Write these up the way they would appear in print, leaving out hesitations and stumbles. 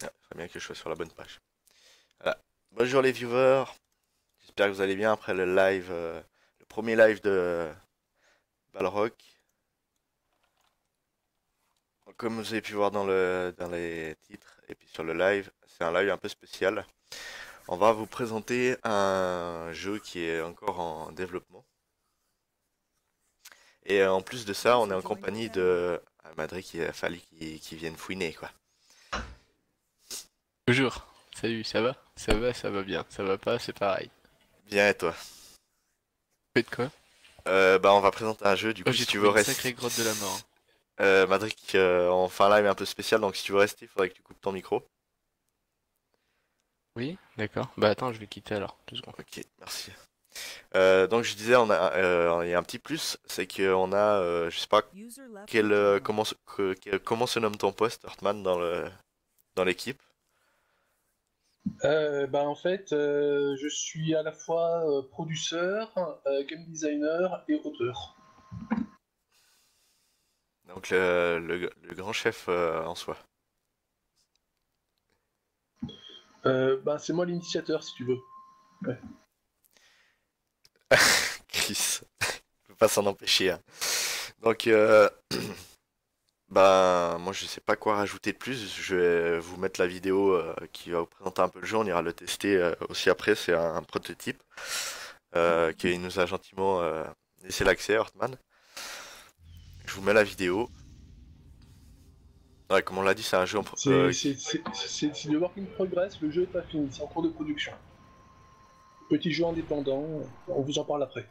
Ah, il faudrait bien que je sois sur la bonne page. Voilà. Bonjour les viewers, j'espère que vous allez bien après le live, le premier live de Balrog. Comme vous avez pu voir dans les titres et puis sur le live, c'est un live un peu spécial. On va vous présenter un jeu qui est encore en développement. Et en plus de ça, on est en compagnie de Madrid qui a fallu qu'il vienne fouiner quoi. Bonjour, salut, ça va? Ça va bien. Ça va pas, c'est pareil. Bien et toi? Faites quoi? Bah on va présenter un jeu, du Oh, coup j'ai si tu trouvé veux une rester... sacrée grotte de la mort. Madrid, on fait un live un peu spécial, donc si tu veux rester, il faudrait que tu coupes ton micro. Oui, d'accord. Bah attends, je vais quitter alors, 2 secondes. Ok, merci. Donc je disais, il y a un petit plus, c'est qu'on a, je sais pas comment se nomme ton poste, Hartmann, dans l'équipe. En fait, je suis à la fois producteur, game designer et auteur. Donc le grand chef en soi. C'est moi l'initiateur, si tu veux. Ouais. Chris, je peux pas s'en empêcher, hein. Donc moi je sais pas quoi rajouter de plus. Je vais vous mettre la vidéo qui va vous présenter un peu le jeu. On ira le tester aussi après. C'est un prototype qui nous a gentiment laissé l'accès, Hartmann. Je vous mets la vidéo. Ouais, comme on l'a dit, c'est un jeu C'est du work in progress, le jeu est pas fini, c'est en cours de production. Petit jeu indépendant, on vous en parle après.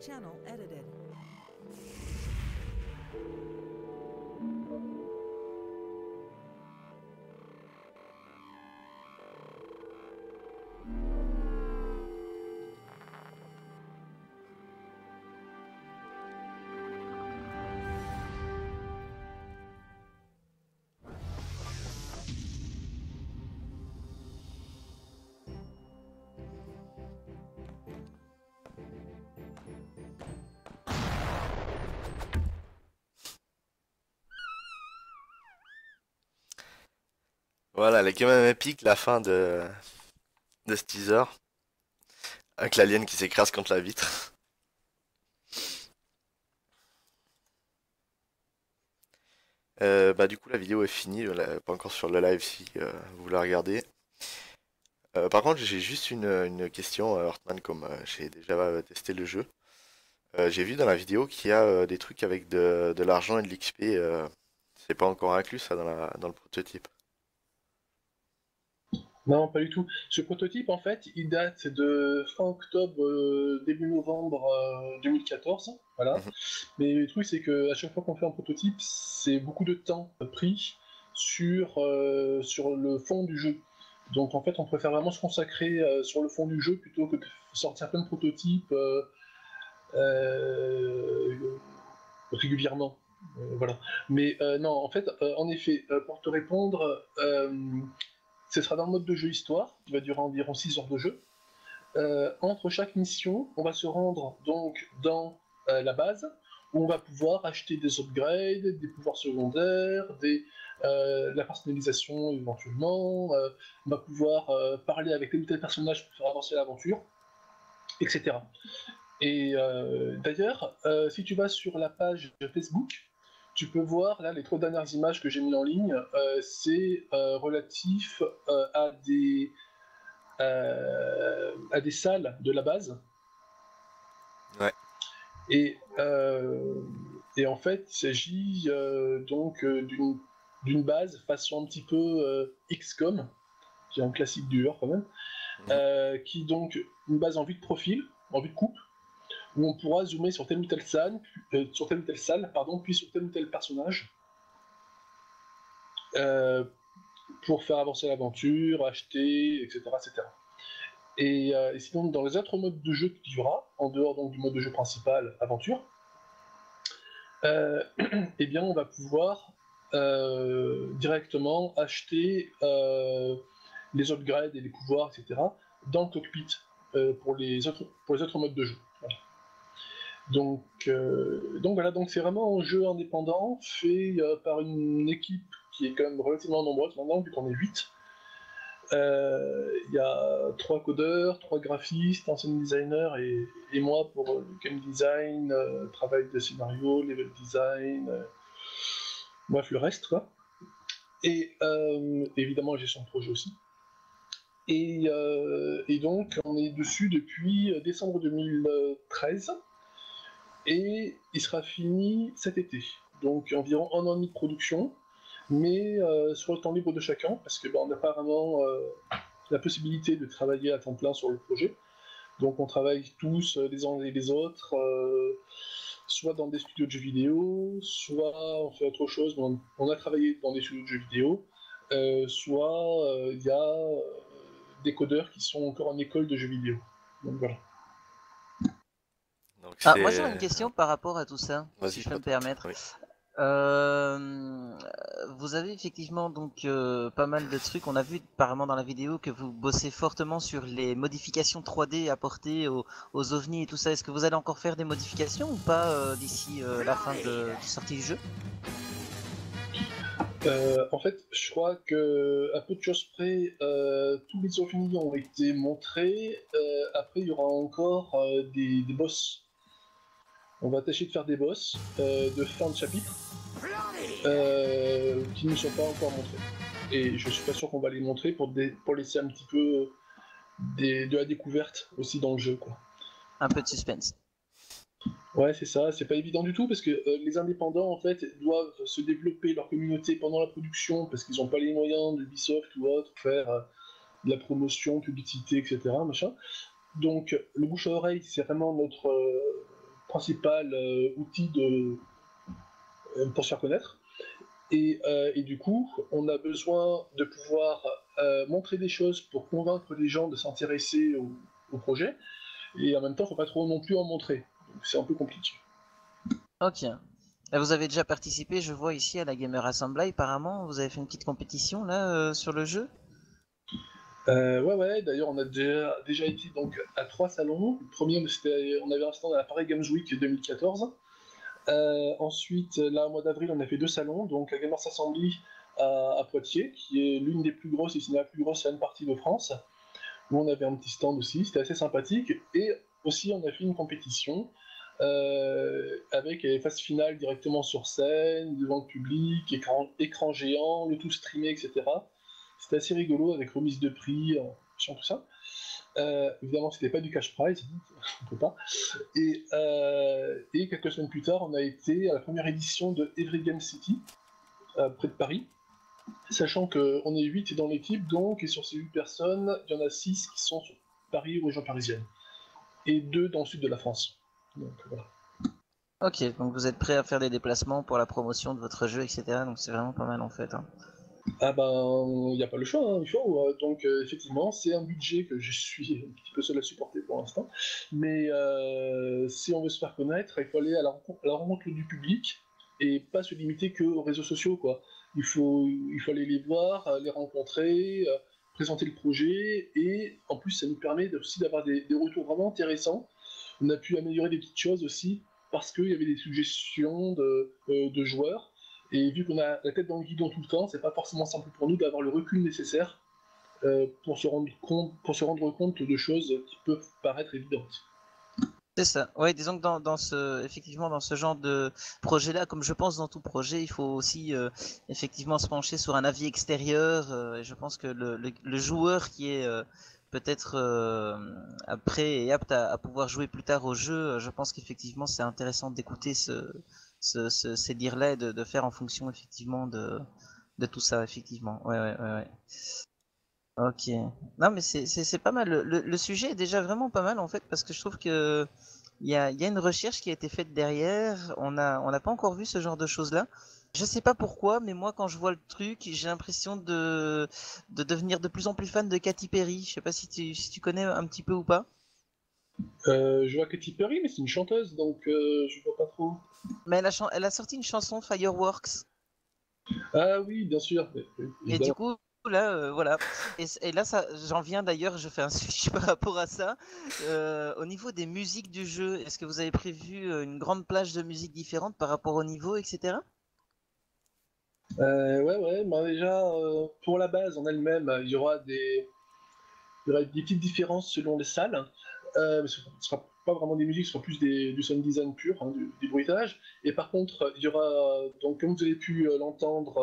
Channel edited. Voilà, elle est quand même épique, la fin de ce teaser. Avec l'alien qui s'écrase contre la vitre. Bah du coup la vidéo est finie, elle est pas encore sur le live si vous la regardez. Par contre j'ai juste une question, Hortman, comme j'ai déjà testé le jeu. J'ai vu dans la vidéo qu'il y a des trucs avec de l'argent et de l'XP. C'est pas encore inclus ça dans le prototype. Non, pas du tout. Ce prototype, en fait, il date de fin octobre, début novembre 2014. Voilà. Mhm. Mais le truc, c'est que à chaque fois qu'on fait un prototype, c'est beaucoup de temps pris sur le fond du jeu. Donc, en fait, on préfère vraiment se consacrer sur le fond du jeu plutôt que de sortir plein de prototypes euh, régulièrement. Voilà. Mais non, en fait, en effet, pour te répondre, ce sera dans le mode de jeu histoire, qui va durer environ 6 heures de jeu. Entre chaque mission, on va se rendre donc dans la base, où on va pouvoir acheter des upgrades, des pouvoirs secondaires, la personnalisation éventuellement, on va pouvoir parler avec tel ou tel personnage pour faire avancer l'aventure, etc. Et d'ailleurs, si tu vas sur la page Facebook, tu peux voir là les 3 dernières images que j'ai mis en ligne, c'est relatif à des salles de la base. Ouais. Et, euh, et en fait, il s'agit donc d'une base façon un petit peu XCOM, qui est un classique du genre quand même, Mhm. qui est donc une base en vue de profil, en vue de coupe, où on pourra zoomer sur telle ou telle salle, puis sur tel ou tel personnage, euh, pour faire avancer l'aventure, acheter, etc. etc. Et sinon, dans les autres modes de jeu qu'il y aura, en dehors donc, du mode de jeu principal, aventure, euh, eh bien, on va pouvoir directement acheter les upgrades et les pouvoirs, etc., dans le cockpit pour les autres modes de jeu. Voilà. Donc voilà, donc c'est vraiment un jeu indépendant fait par une équipe qui est quand même relativement nombreuse maintenant, vu qu'on est 8. Il y a 3 codeurs, 3 graphistes, un sound designer et moi pour le game design, travail de scénario, level design, bref le reste quoi. Et évidemment gestion de projet aussi. Et donc on est dessus depuis décembre 2013 et il sera fini cet été. Donc environ 1 an et demi de production, mais sur le temps libre de chacun, parce que on a pas vraiment la possibilité de travailler à temps plein sur le projet. Donc on travaille tous les uns et les autres, soit dans des studios de jeux vidéo, soit on fait autre chose, mais on a travaillé dans des studios de jeux vidéo, soit il y a des codeurs qui sont encore en école de jeux vidéo. Donc voilà. Donc Ah, moi j'aurais c'est... une question par rapport à tout ça, Vas-y, si je peux me Fatma. permettre. Oui. Euh, Vous avez effectivement donc pas mal de trucs. On a vu apparemment dans la vidéo que vous bossez fortement sur les modifications 3D apportées aux ovnis et tout ça. Est-ce que vous allez encore faire des modifications ou pas d'ici la fin de sortie du jeu? En fait, je crois que à peu de choses près, tous les ovnis ont été montrés. Après, il y aura encore des boss. On va tâcher de faire des boss de fin de chapitre qui ne sont pas encore montrés. Et je suis pas sûr qu'on va les montrer pour laisser un petit peu de la découverte aussi dans le jeu, quoi. Un peu de suspense. Ouais, c'est ça, c'est pas évident du tout parce que les indépendants en fait doivent se développer leur communauté pendant la production parce qu'ils n'ont pas les moyens d'Ubisoft ou autre pour faire de la promotion, publicité, etc. Machin. Donc le bouche à oreille, c'est vraiment notre principal outil pour se faire connaître. Et du coup, on a besoin de pouvoir montrer des choses pour convaincre les gens de s'intéresser au projet, et en même temps, il ne faut pas trop non plus en montrer. Donc c'est un peu compliqué. Ok. Et vous avez déjà participé, je vois ici à la Gamer Assembly. Apparemment, vous avez fait une petite compétition là sur le jeu. Ouais, d'ailleurs, on a déjà été donc, à 3 salons. Le premier, on avait un stand à la Paris Games Week 2014. Ensuite, là, au mois d'avril, on a fait 2 salons, donc la Gamers Assembly à Poitiers, qui est l'une des plus grosses, et sinon la plus grosse scène partie de France, où on avait un petit stand aussi, c'était assez sympathique. Et aussi, on a fait une compétition avec les phases finales directement sur scène, devant le public, écran géant, le tout streamé, etc. C'était assez rigolo avec remise de prix, tout ça. Évidemment, c'était pas du cash prize, on peut pas. Et quelques semaines plus tard, on a été à la première édition de Every Game City, près de Paris. Sachant qu'on est 8 dans l'équipe, donc, et sur ces 8 personnes, il y en a 6 qui sont sur Paris ou région parisienne, et 2 dans le sud de la France. Donc voilà. Ok, donc vous êtes prêt à faire des déplacements pour la promotion de votre jeu, etc. Donc c'est vraiment pas mal en fait. Hein. Ah ben, il n'y a pas le choix, hein, il faut. Donc effectivement, c'est un budget que je suis un petit peu seul à supporter pour l'instant. Mais si on veut se faire connaître, il faut aller à la rencontre du public et pas se limiter qu'aux réseaux sociaux, quoi. Il faut aller les voir, les rencontrer, présenter le projet, et en plus ça nous permet aussi d'avoir des retours vraiment intéressants. On a pu améliorer des petites choses aussi parce qu'il y avait des suggestions de joueurs. Et vu qu'on a la tête dans le guidon tout le temps, c'est pas forcément simple pour nous d'avoir le recul nécessaire pour se rendre compte de choses qui peuvent paraître évidentes. C'est ça. Ouais, disons que effectivement, dans ce genre de projet-là, comme je pense dans tout projet, il faut aussi effectivement se pencher sur un avis extérieur. Et je pense que le joueur qui est peut-être prêt et apte à pouvoir jouer plus tard au jeu, je pense qu'effectivement c'est intéressant d'écouter ces dires-là et de faire en fonction effectivement de tout ça, effectivement. Ouais. Ok. Non, mais c'est pas mal. Le sujet est déjà vraiment pas mal en fait parce que je trouve que il y a une recherche qui a été faite derrière. On n'a pas encore vu ce genre de choses-là. Je sais pas pourquoi, mais moi quand je vois le truc, j'ai l'impression de devenir de plus en plus fan de Katy Perry. Je sais pas si tu connais un petit peu ou pas. Je vois Katy Perry, mais c'est une chanteuse, donc je vois pas trop. Mais elle a sorti une chanson Fireworks. Ah oui, bien sûr, Et du évidemment. coup, là, voilà. Et là, ça, j'en viens d'ailleurs, je fais un switch par rapport à ça. Au niveau des musiques du jeu, est-ce que vous avez prévu une grande plage de musiques différentes par rapport au niveau, etc. Ouais, bah déjà, pour la base en elle-même, il y aura des petites différences selon les salles. Mais ce ne sera pas vraiment des musiques, ce sera plus du sound design pur, hein, du bruitage. Et par contre, il y aura, donc, comme vous avez pu l'entendre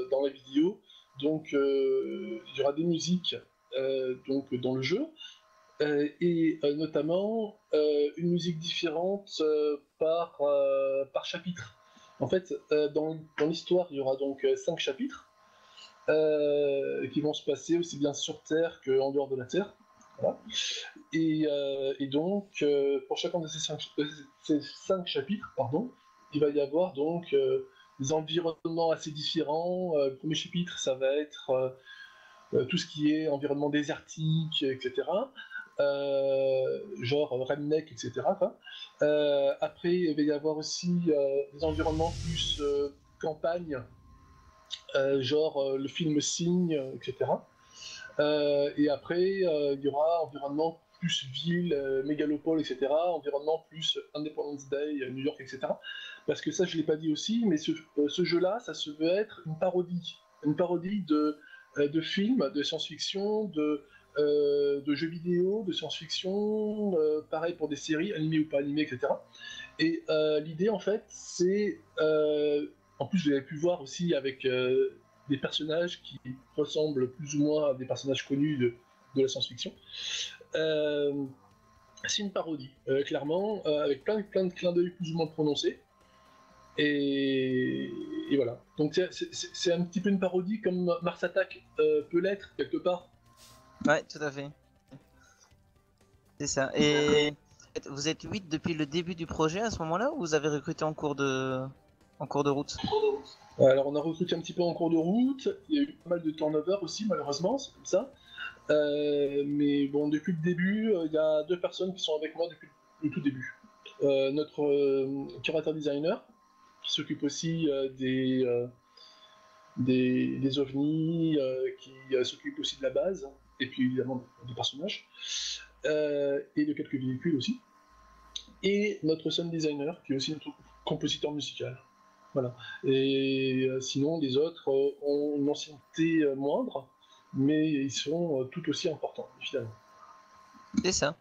dans la vidéo, donc, il y aura des musiques donc, dans le jeu, et notamment une musique différente par chapitre. En fait, dans l'histoire, il y aura donc 5 chapitres qui vont se passer aussi bien sur Terre qu'en dehors de la Terre. Voilà. Et donc, pour chacun de ces cinq chapitres, pardon, il va y avoir donc des environnements assez différents. Le premier chapitre, ça va être tout ce qui est environnement désertique, etc. Genre redneck, etc. Quoi. Après, il va y avoir aussi des environnements plus campagne, genre le film Signe, etc. Et après, il y aura environnement plus ville, mégalopole, etc. Environnement plus Independence Day, New York, etc. Parce que ça, je ne l'ai pas dit aussi, mais ce jeu-là, ça se veut être une parodie. Une parodie de films, de science-fiction, de jeux vidéo, de science-fiction, pareil pour des séries, animées ou pas animées, etc. Et l'idée, en fait, c'est... en plus, vous avez pu voir aussi avec des personnages qui ressemblent plus ou moins à des personnages connus de la science-fiction. Euh, c'est une parodie, clairement, avec plein de clins d'œil plus ou moins prononcés. Et voilà. Donc c'est un petit peu une parodie comme Mars Attack peut l'être, quelque part. Ouais, tout à fait. C'est ça. Et vous êtes 8 depuis le début du projet à ce moment-là ou vous avez recruté en cours de route? Alors on a recruté un petit peu en cours de route, il y a eu pas mal de turnover aussi, malheureusement, c'est comme ça. Mais bon, depuis le début, il y a 2 personnes qui sont avec moi depuis le tout début. Notre curateur designer, qui s'occupe aussi des ovnis, qui s'occupe aussi de la base, et puis évidemment des personnages, et de quelques véhicules aussi. Et notre sound designer, qui est aussi notre compositeur musical. Voilà. Et sinon, les autres ont une ancienneté moindre, mais ils sont tout aussi importants, finalement. C'est ça.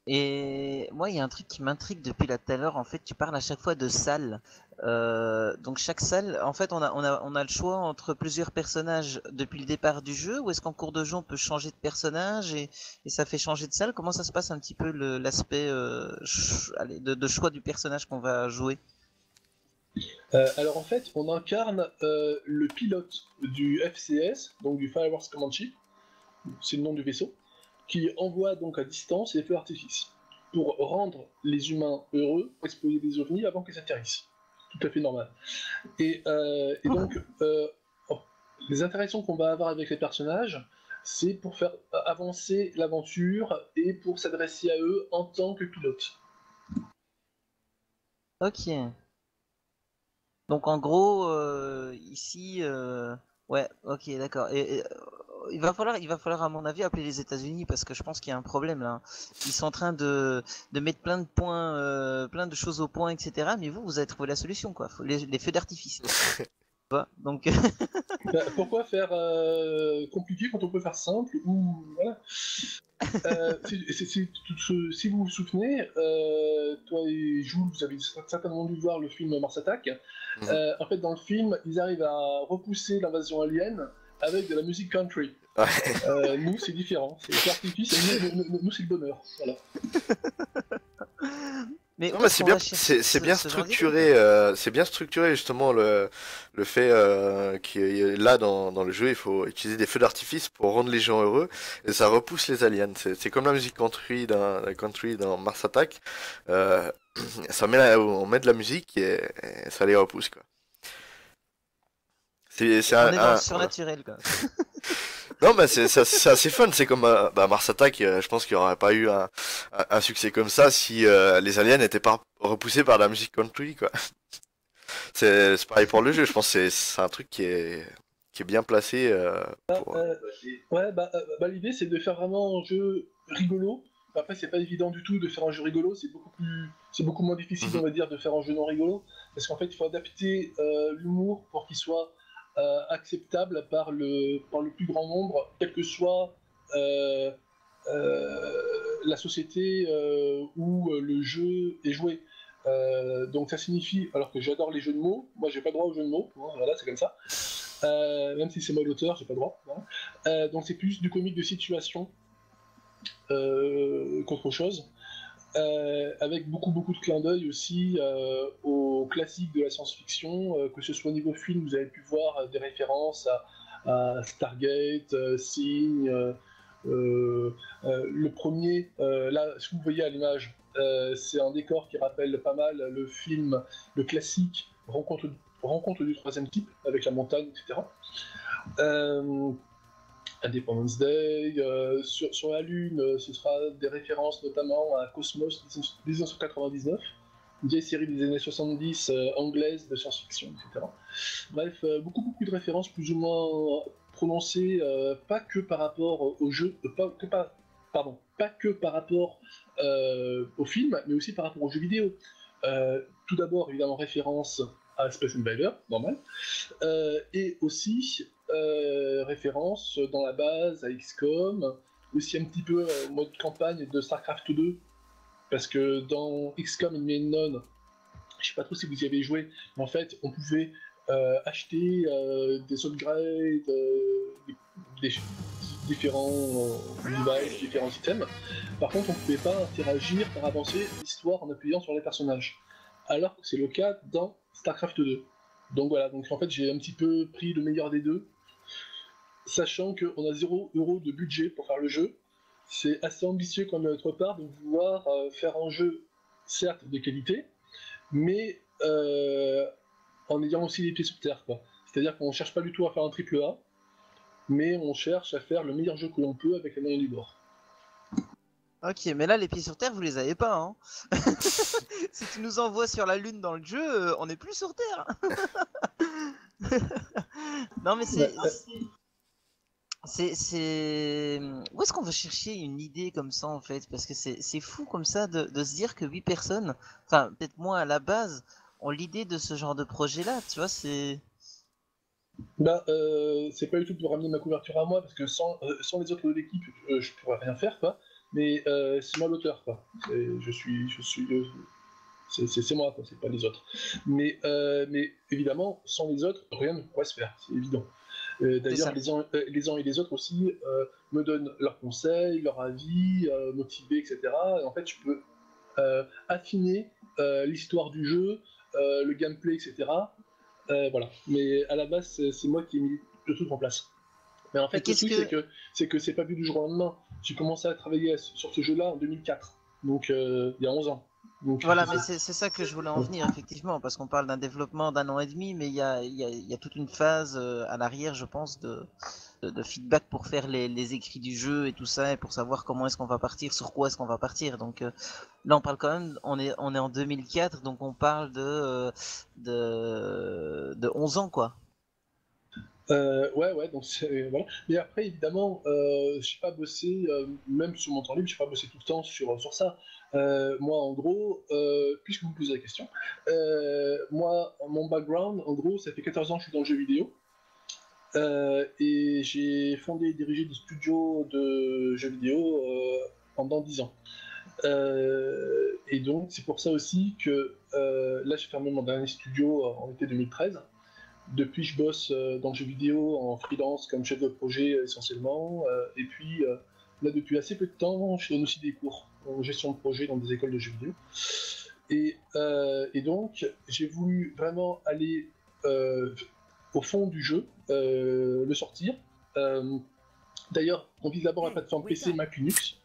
Et moi, il y a un truc qui m'intrigue depuis là tout à l'heure. En fait, tu parles à chaque fois de salle. Donc chaque salle, en fait, on a le choix entre plusieurs personnages depuis le départ du jeu, ou est-ce qu'en cours de jeu on peut changer de personnage et ça fait changer de salle? Comment ça se passe un petit peu l'aspect de choix du personnage qu'on va jouer? Alors en fait, on incarne le pilote du FCS, donc du Fireworks Command Ship, c'est le nom du vaisseau, qui envoie donc à distance les feux d'artifice pour rendre les humains heureux, exploser des ovnis avant qu'ils atterrissent. Tout à fait normal. Et donc, les interactions qu'on va avoir avec les personnages, c'est pour faire avancer l'aventure et pour s'adresser à eux en tant que pilote. Ok. Donc en gros, ici, ouais, ok, d'accord. Il va falloir à mon avis appeler les États-Unis parce que je pense qu'il y a un problème là, hein. Ils sont en train de mettre plein de points, plein de choses au point, etc. Mais vous avez trouvé la solution quoi. Faut les feux d'artifice. Tu vois. Donc Bah, pourquoi faire compliqué quand on peut faire simple ou voilà. Si vous vous souvenez, toi et Jules, vous avez certainement dû voir le film Mars Attack. Mhm. En fait, dans le film, ils arrivent à repousser l'invasion alien avec de la musique country. Ouais. Nous, c'est différent. C'est l'artifice et nous, c'est le bonheur. Voilà. mais Non, où mais est-ce qu'on va chercher ce genre d'idée? c'est bien structuré justement le fait là dans le jeu, il faut utiliser des feux d'artifice pour rendre les gens heureux et ça repousse les aliens. C'est comme la musique country dans Mars Attack. Euh, on met de la musique et ça les repousse quoi. C'est On est dans le voilà. surnaturel quoi. Non, mais c'est assez fun. C'est comme Mars Attack. Je pense qu'il n'y aurait pas eu un succès comme ça si les aliens n'étaient pas repoussés par la musique country, quoi. C'est pareil pour le jeu. Je pense que c'est un truc qui est bien placé pour. Ouais, l'idée, c'est de faire vraiment un jeu rigolo. Après, c'est pas évident du tout de faire un jeu rigolo. C'est beaucoup moins difficile, on Mhm. va dire, de faire un jeu non rigolo, parce qu'en fait, il faut adapter l'humour pour qu'il soit acceptable par le plus grand nombre, quelle que soit euh, la société où le jeu est joué. Donc ça signifie, alors que j'adore les jeux de mots, moi j'ai pas droit aux jeux de mots, hein, voilà, c'est comme ça. Même si c'est moi l'auteur, j'ai pas droit. Voilà. Donc c'est plus du comique de situation qu'autre chose. Avec beaucoup de clins d'œil aussi aux classiques de la science-fiction, que ce soit au niveau film, vous avez pu voir des références à Stargate, Signe, le premier, là, ce que vous voyez à l'image, c'est un décor qui rappelle pas mal le film, le classique Rencontre du troisième type, avec la montagne, etc. Euh, Independence Day, sur la Lune, ce sera des références notamment à Cosmos 1999, une vieille série des années 70 anglaise de science-fiction, etc. Bref, beaucoup de références plus ou moins prononcées, pas que par rapport au jeu, pas que par rapport au film, mais aussi par rapport aux jeux vidéo. Tout d'abord, évidemment, référence à Space Invader, normal, et aussi référence dans la base à XCOM, aussi un petit peu au mode campagne de StarCraft 2, parce que dans XCOM Unknown, je sais pas trop si vous y avez joué, mais en fait, on pouvait acheter des upgrades, des différents devices, différents items. Par contre, on pouvait pas interagir par avancer l'histoire en appuyant sur les personnages. Alors que c'est le cas dans StarCraft 2. Donc voilà, donc en fait j'ai un petit peu pris le meilleur des deux, sachant qu'on a 0 € de budget pour faire le jeu. C'est assez ambitieux quand même de notre part de vouloir faire un jeu, certes de qualité, mais en ayant aussi les pieds sur terre, quoi. C'est-à-dire qu'on cherche pas du tout à faire un triple A, mais on cherche à faire le meilleur jeu que l'on peut avec les moyens du bord. Ok, mais là les pieds sur terre vous les avez pas, hein. Si tu nous envoies sur la lune dans le jeu, on n'est plus sur terre. Non mais Bah, c'est où est-ce qu'on va chercher une idée comme ça en fait? Parce que c'est fou comme ça de se dire que 8 personnes, enfin peut-être moins à la base, ont l'idée de ce genre de projet-là, tu vois, c'est... Bah, c'est pas du tout pour ramener ma couverture à moi, parce que sans les autres de l'équipe, je pourrais rien faire, quoi. Mais c'est moi l'auteur, quoi. C'est moi, quoi, c'est pas les autres. Mais évidemment, sans les autres, rien ne pourrait se faire, c'est évident. C'est D'ailleurs, ça. les uns et les autres aussi me donnent leurs conseils, leurs avis, motivés, etc. Et en fait, je peux affiner l'histoire du jeu, le gameplay, etc. Voilà. Mais à la base, c'est moi qui ai mis le truc en place. Mais en Mais fait, le qu'est-ce truc, que... c'est que c'est pas vu du jour au lendemain. J'ai commencé à travailler sur ce jeu-là en 2004, donc il y a 11 ans. Donc, Voilà, mais c'est ça que je voulais en venir, effectivement, parce qu'on parle d'un développement d'1 an et demi, mais il y a toute une phase à l'arrière, je pense, de feedback pour faire les écrits du jeu et tout ça, et pour savoir comment est-ce qu'on va partir, sur quoi est-ce qu'on va partir. Donc là, on parle quand même, on est en 2004, donc on parle de 11 ans, quoi. ouais, donc voilà. Mais après, évidemment, j'ai pas bossé, même sur mon temps libre, j'ai pas bossé tout le temps sur ça. Moi, en gros, puisque vous me posez la question, moi, mon background, en gros, ça fait 14 ans que je suis dans le jeu vidéo. Et j'ai fondé et dirigé des studios de jeux vidéo pendant 10 ans. Et donc, c'est pour ça aussi que là, j'ai fermé mon dernier studio en été 2013. Depuis, je bosse dans le jeu vidéo en freelance comme chef de projet essentiellement. Et puis, là, depuis assez peu de temps, je donne aussi des cours en gestion de projet dans des écoles de jeux vidéo. Et donc, j'ai voulu vraiment aller au fond du jeu, le sortir. Euh, D'ailleurs, on vise d'abord la plateforme PC Mac Linux.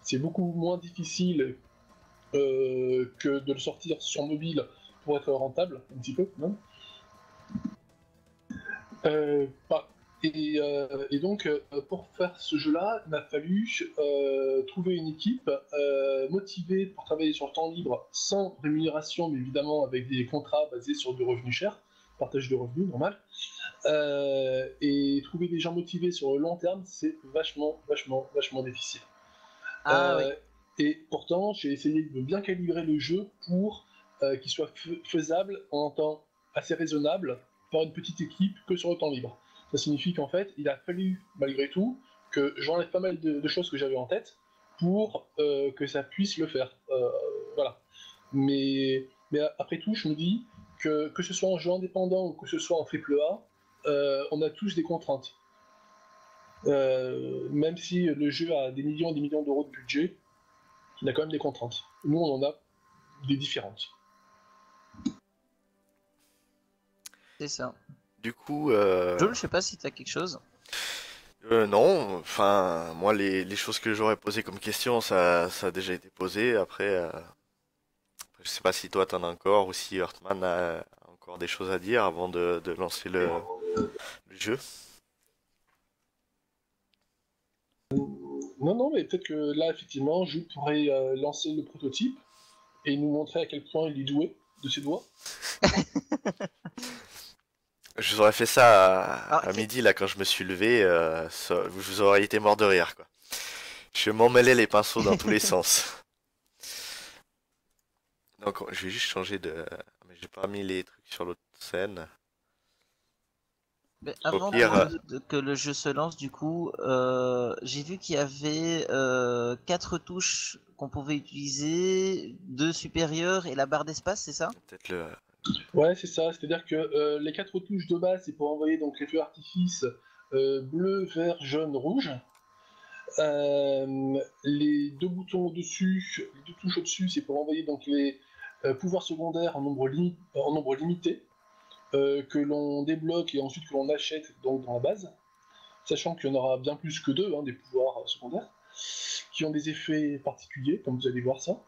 C'est beaucoup moins difficile que de le sortir sur mobile pour être rentable, un petit peu, non? Bah, et donc, pour faire ce jeu-là, il m'a fallu trouver une équipe motivée pour travailler sur le temps libre sans rémunération, mais évidemment avec des contrats basés sur du revenu cher, partage de revenus normal. Et trouver des gens motivés sur le long terme, c'est vachement difficile. Ah oui. Et pourtant, j'ai essayé de bien calibrer le jeu pour qu'il soit faisable en temps assez raisonnable par une petite équipe que sur le temps libre. Ça signifie qu'en fait, il a fallu, malgré tout, que j'enlève pas mal de choses que j'avais en tête pour que ça puisse le faire. Voilà. Mais après tout, je me dis que ce soit en jeu indépendant ou que ce soit en AAA, on a tous des contraintes. Même si le jeu a des millions et des millions d'euros de budget, il a quand même des contraintes. Nous, on en a des différentes. C'est ça. Du coup, Jules, je sais pas si tu as quelque chose. non, enfin, moi, les choses que j'aurais posées comme question, ça a déjà été posé. Après, je sais pas si toi t'en as encore ou si Heartman a encore des choses à dire avant de lancer le jeu. Non, mais peut-être que là, effectivement, je pourrais lancer le prototype et nous montrer à quel point il est doué de ses doigts. Je vous aurais fait ça Alors, à midi là quand je me suis levé, je vous aurais été mort de rire quoi. Je m'emmêlais les pinceaux dans tous les sens. Donc je vais juste changer de. Mais j'ai pas mis les trucs sur l'autre scène. mais Au avant pire, que le jeu se lance, du coup, j'ai vu qu'il y avait 4 touches qu'on pouvait utiliser, 2 supérieures et la barre d'espace, c'est ça? peut-être le. Ouais, c'est ça. C'est-à-dire que les 4 touches de base, c'est pour envoyer donc les feux d'artifice bleu, vert, jaune, rouge. Les 2 boutons au-dessus, les 2 touches au-dessus, c'est pour envoyer donc les pouvoirs secondaires en nombre limité, que l'on débloque et ensuite que l'on achète donc dans la base, sachant qu'il y en aura bien plus que 2, hein, des pouvoirs secondaires, qui ont des effets particuliers, comme vous allez voir ça.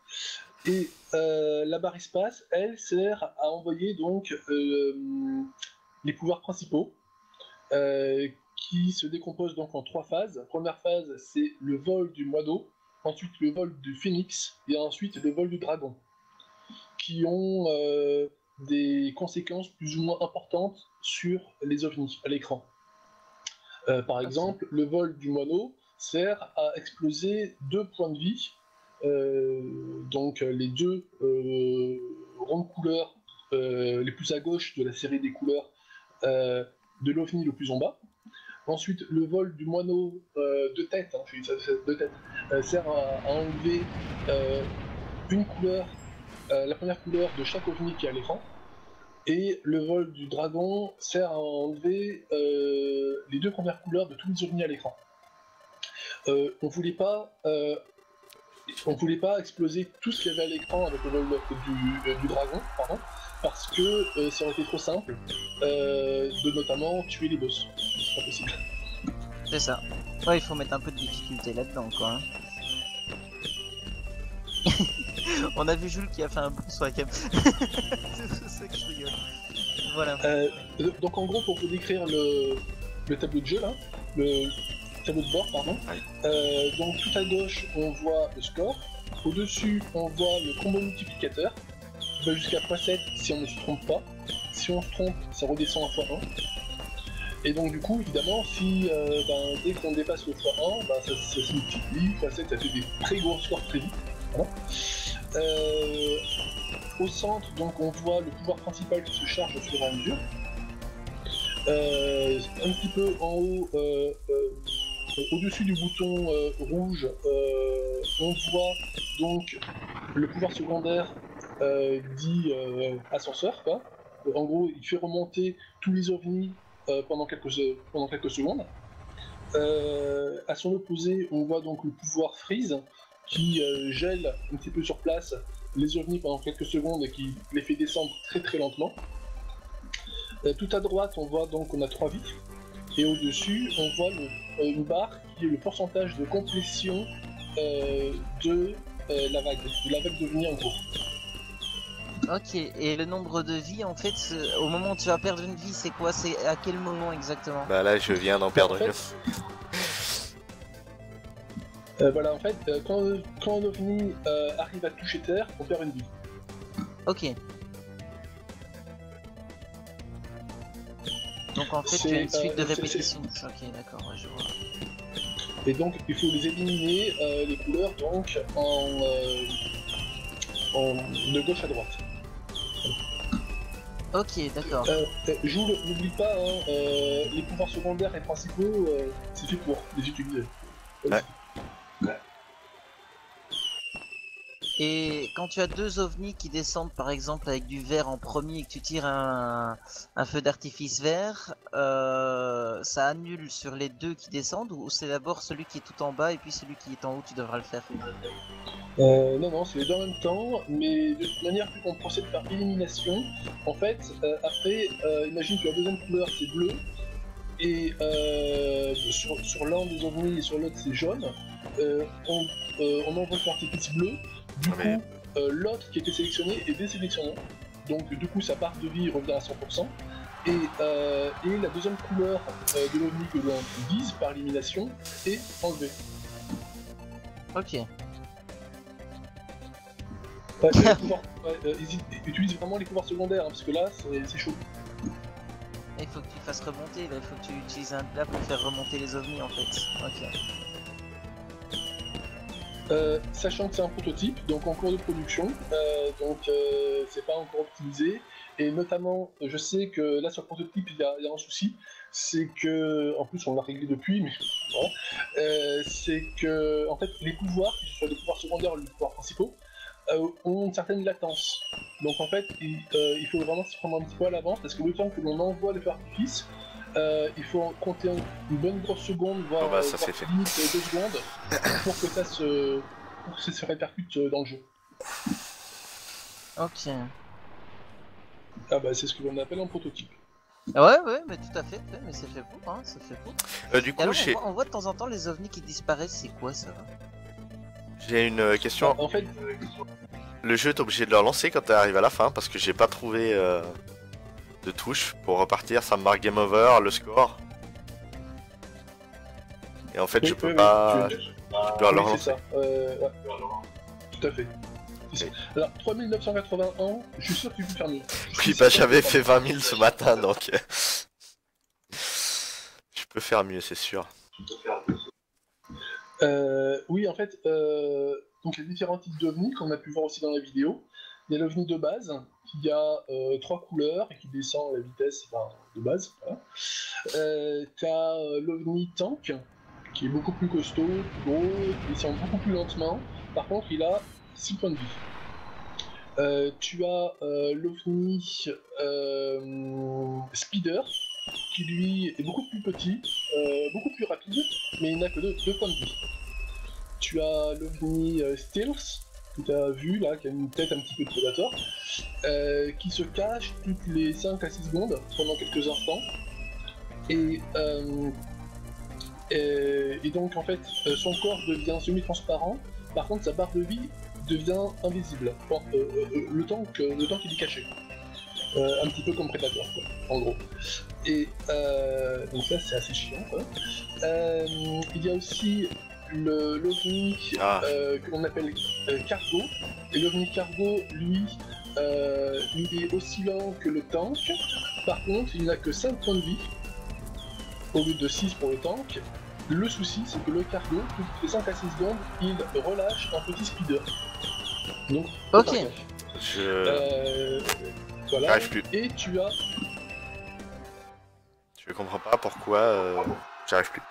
Et la barre espace, elle, sert à envoyer donc les pouvoirs principaux, qui se décomposent donc en 3 phases. La première phase, c'est le vol du moineau, ensuite le vol du phénix, et ensuite le vol du dragon, qui ont des conséquences plus ou moins importantes sur les ovnis à l'écran. Par Ok. exemple, le vol du moineau sert à exploser 2 points de vie, donc les 2 rondes couleurs les plus à gauche de la série des couleurs de l'OVNI le plus en bas. Ensuite, le vol du moineau de tête, hein, je dis ça, de tête, sert à enlever une couleur, la première couleur de chaque OVNI qui est à l'écran. Et le vol du dragon sert à enlever les deux premières couleurs de tous les ovnis à l'écran. On voulait pas exploser tout ce qu'il y avait à l'écran avec le vol du dragon, pardon, parce que ça aurait été trop simple de notamment tuer les boss. C'est pas possible. C'est ça. Ouais, il faut mettre un peu de difficulté là-dedans, quoi. Hein. On a vu Jules qui a fait un bond sur la cam. C'est pour ça que je rigole. Voilà. Donc en gros, pour vous décrire le tableau de jeu là, le tableau de bord, pardon. Donc tout à gauche, on voit le score. Au-dessus, on voit le combo multiplicateur, qui va jusqu'à x7 si on ne se trompe pas. Si on se trompe, ça redescend à x1. Et donc du coup, évidemment, si dès qu'on dépasse le x1, ça se multiplie, x7, ça fait des très gros scores très vite. Voilà. Au centre, donc, on voit le pouvoir principal qui se charge au fur et à mesure. Un petit peu en haut, au-dessus du bouton rouge, on voit donc le pouvoir secondaire dit ascenseur, quoi. En gros, il fait remonter tous les ovnis pendant quelques secondes. À son opposé, on voit donc le pouvoir freeze qui gèle un petit peu sur place les ovnis pendant quelques secondes et qui les fait descendre très très lentement. Tout à droite, on voit donc qu'on a 3 vitres, et au-dessus, on voit une barre qui est le pourcentage de complétion de la vague d'ovnis en gros. Ok, et le nombre de vies, en fait, au moment où tu vas perdre une vie, c'est quoi? C'est à quel moment exactement? Bah là, je viens d'en perdre une. Voilà, en fait, quand un ovni arrive à toucher Terre, on perd une vie. Ok. Donc en fait, tu as une suite de répétitions. Ok, d'accord, ouais, je vois. Et donc, il faut les éliminer, les couleurs, donc, de gauche à droite. Ok, d'accord. Jules, n'oublie pas, hein, les pouvoirs secondaires et principaux, c'est fait pour les utiliser. Ouais. Et quand tu as deux ovnis qui descendent par exemple avec du vert en premier et que tu tires un feu d'artifice vert, ça annule sur les deux qui descendent ou c'est d'abord celui qui est tout en bas et puis celui qui est en haut tu devras le faire? Non, c'est les deux en même temps, mais de toute manière, vu qu'on procède par élimination, en fait, après, imagine que la deuxième couleur c'est bleu, et sur l'un des ovnis et sur l'autre c'est jaune, on envoie le artifice bleu, du coup, l'autre qui a été sélectionné est désélectionné, donc du coup sa barre de vie revient à 100%, et la deuxième couleur de l'ovni que l'on vise par élimination est enlevée. Ok. Utilise vraiment les pouvoirs secondaires, hein, parce que là c'est chaud. Il faut que tu fasses remonter, là, il faut que tu utilises un plat pour faire remonter les ovnis en fait. Ok. Sachant que c'est un prototype, donc en cours de production, donc c'est pas encore optimisé, et notamment je sais que là sur le prototype il y a un souci, c'est que, en plus on l'a réglé depuis, mais voilà, c'est que en fait les pouvoirs, que ce soit les pouvoirs secondaires ou les pouvoirs principaux, ont une certaine latence. Donc en fait il faut vraiment s'y prendre un petit peu à l'avance, parce que le temps que l'on envoie le feu d'artifice, il faut compter une bonne grosse seconde, voire, ça c'est fait. limite 2 secondes, pour que ça se répercute dans le jeu. Ok. Ah bah c'est ce que l'on appelle un prototype. Ouais, mais tout à fait, mais c'est fait pour, hein, c'est fait pour. Du Et coup, alors, on voit de temps en temps les ovnis qui disparaissent, c'est quoi ça? j'ai une question. En fait, Le jeu, t'es obligé de le relancer quand t'arrives à la fin, parce que j'ai pas trouvé de touche pour repartir, ça me marque game over, le score. Et en fait, je peux pas. Je dois le oui, relancer. c'est ça. Ouais. Tout à fait. Oui. Alors, 3981, je suis sûr que tu peux faire mieux. Oui, bah j'avais fait 20 000 ce matin, donc. Je peux faire mieux, c'est sûr. Oui, en fait, donc les différents types d'ovnis qu'on a pu voir aussi dans la vidéo, Il y a l'OVNI de base, qui a 3 couleurs et qui descend à la vitesse de base. Voilà. T'as l'OVNI tank, qui est beaucoup plus costaud, plus gros, qui descend beaucoup plus lentement. Par contre, il a 6 points de vie. Tu as l'OVNI Speeder, qui lui est beaucoup plus petit, beaucoup plus rapide, mais il n'a que 2 points de vie. Tu as l'OVNI Stealth, que tu as vu là, qui a une tête un petit peu de Predator, qui se cache toutes les 5 à 6 secondes pendant quelques instants. Et donc en fait, son corps devient semi-transparent, par contre sa barre de vie devient invisible. Bon, le temps qu'il est caché. Un petit peu comme Predator, quoi, en gros. Et donc ça c'est assez chiant, quoi. Il y a aussi l'OVNI que l'on appelle Cargo. Et l'OVNI Cargo, lui, il est aussi lent que le tank. Par contre, il n'a que 5 points de vie, au lieu de 6 pour le tank. Le souci, c'est que le cargo, toutes les 5 à 6 secondes, il relâche un petit speeder. Donc, Ok. Voilà. J'arrive plus. Et tu as... Je comprends pas pourquoi j'arrive plus.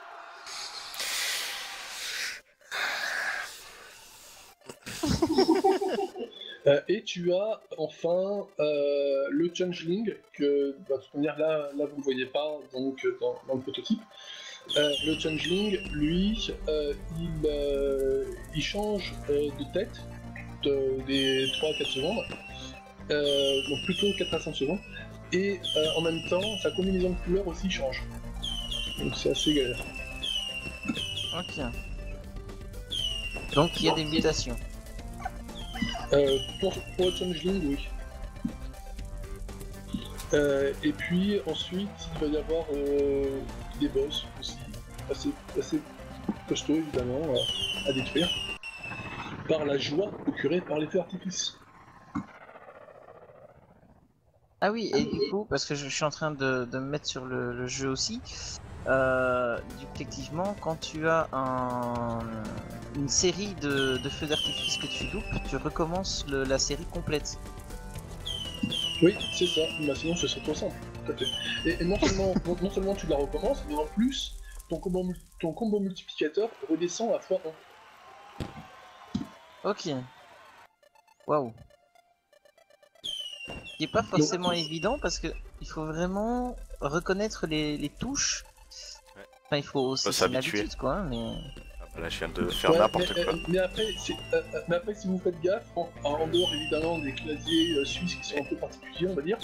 Et tu as enfin le Changeling, que de toute manière là vous ne le voyez pas donc, dans le prototype. Le Changeling, lui, il change de tête des 3 à 4 secondes, donc plutôt 4 à 5 secondes, et en même temps sa combinaison de couleurs aussi change. Donc c'est assez galère. Ok. Donc il y a des mutations. Pour le Changeling, oui. Et puis ensuite, il va y avoir des boss aussi, assez costauds évidemment, à détruire, par la joie procurée par les feux d'artifice. Ah oui, et du coup, parce que je suis en train de me mettre sur le jeu aussi, effectivement, quand tu as une série de feux d'artifice que tu loupes, tu recommences la série complète. Oui, c'est ça, bah, sinon ce serait trop simple. Tout à fait. Et non seulement tu la recommences, mais en plus, ton combo multiplicateur redescend à x1. Ok. Waouh. Ce qui est pas forcément évident parce que il faut vraiment reconnaître les touches. Ouais. Enfin, il faut aussi s'habituer. l'habitude, quoi, hein, mais... Ah, là, je viens de faire n'importe quoi. Mais après, si vous faites gaffe, en dehors évidemment des claviers suisses qui sont un peu particuliers, on va dire.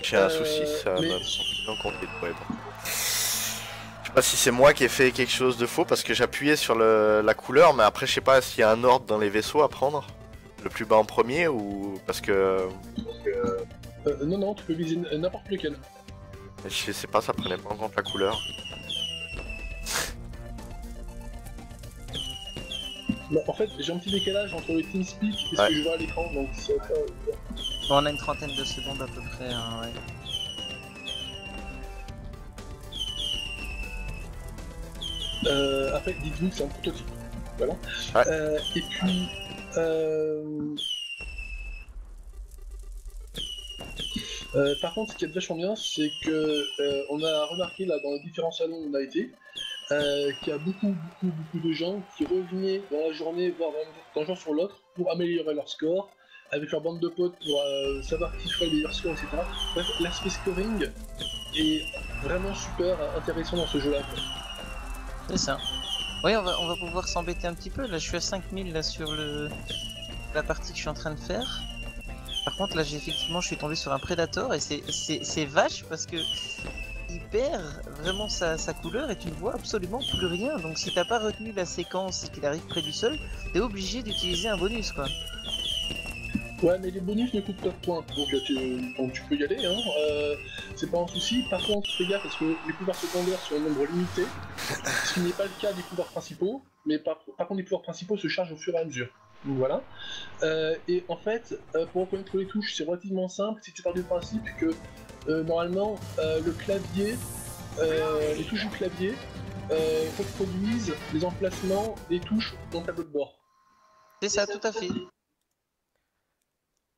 J'ai un souci, ça mais- m'a semblé en compter. Ouais, bon. Je sais pas si c'est moi qui ai fait quelque chose de faux parce que j'appuyais sur la couleur, mais après je sais pas s'il y a un ordre dans les vaisseaux à prendre. Le plus bas en premier ou parce que Non, tu peux viser n'importe lequel. je sais pas, ça prenait pas en compte la couleur. Bah, en fait, j'ai un petit décalage entre le TeamSpeak et ce Ouais. que je vois à l'écran, donc c'est pas... Bon, on a une trentaine de secondes à peu près, hein, ouais. Après, dites-vous que c'est un prototype. Voilà. Ouais. Et puis... par contre, ce qui est vachement bien, c'est que on a remarqué là dans les différents salons où on a été, qu'il y a beaucoup de gens qui revenaient dans la journée, voire d'un jour sur l'autre, pour améliorer leur score, avec leur bande de potes pour savoir qui ferait le meilleur score, etc. Bref, l'aspect scoring est vraiment super intéressant dans ce jeu-là. C'est ça. Oui, on va pouvoir s'embêter un petit peu. Là, je suis à 5000 là, sur la partie que je suis en train de faire. Par contre, là, je suis tombé sur un Predator et c'est vache parce que il perd vraiment sa couleur et tu ne vois absolument plus rien. Donc, si t'as pas retenu la séquence et qu'il arrive près du sol, t'es obligé d'utiliser un bonus, quoi. Ouais, mais les bonus ne coûtent pas de points, donc tu peux y aller, hein. C'est pas un souci. Par contre, fais gaffe parce que les pouvoirs secondaires sont en nombre limité, ce qui n'est pas le cas des pouvoirs principaux, mais par contre les pouvoirs principaux se chargent au fur et à mesure. Donc voilà. Et en fait, pour reconnaître les touches, c'est relativement simple si tu pars du principe que normalement le clavier, les touches du clavier reproduisent les emplacements des touches dans le tableau de bord. C'est ça, tout à fait.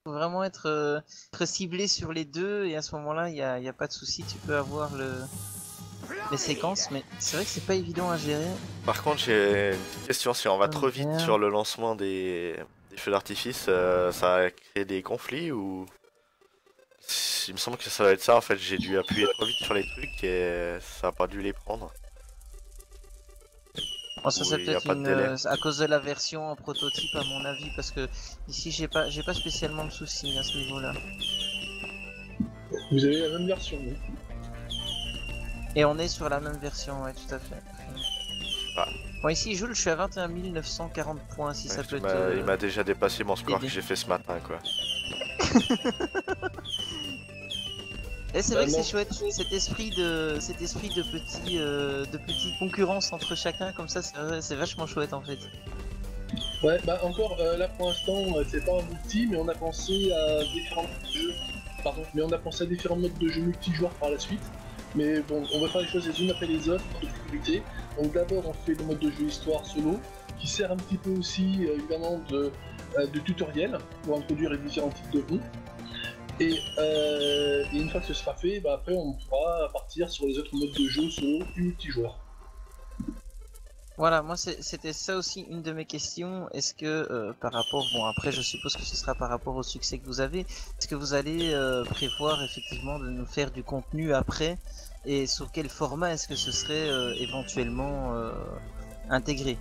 faut vraiment être ciblé sur les deux et à ce moment-là, il y a pas de souci, tu peux avoir les séquences, mais c'est vrai que c'est pas évident à gérer. Par contre, j'ai une petite question. Si on va trop vite Merde. sur le lancement des feux d'artifice, ça va créer des conflits ou... Il me semble que ça va être ça en fait. J'ai dû appuyer trop vite sur les trucs et ça a pas dû les prendre. Bon, ça c'est Oui, y a peut-être pas de délai. à cause de la version en prototype à mon avis, parce que ici j'ai pas spécialement de soucis à ce niveau-là. Vous avez la même version, oui. Et on est sur la même version, ouais, tout à fait. Ah. Bon, ici, Jules, je suis à 21 940 points, si ça peut être... Il m'a déjà dépassé mon score aider. que j'ai fait ce matin quoi. Et c'est Bah vrai que non. c'est chouette, cet esprit de petite concurrence entre chacun, comme ça, c'est vachement chouette en fait. Ouais, bah encore, là pour l'instant, c'est pas un multi, mais on a pensé à différents jeux. Pardon, mais on a pensé à différents modes de jeu multijoueurs par la suite. Mais bon, on va faire les choses les unes après les autres pour de sécurité. Donc d'abord, on fait le mode de jeu histoire solo, qui sert un petit peu aussi, évidemment, de tutoriel pour introduire les différents types de ronds. Et une fois que ce sera fait, bah après on pourra partir sur les autres modes de jeu solo et multijoueurs. Voilà, moi c'était ça aussi une de mes questions. Est-ce que par rapport, bon après je suppose que ce sera par rapport au succès que vous avez, est-ce que vous allez prévoir effectivement de nous faire du contenu après et sur quel format est-ce que ce serait éventuellement intégré?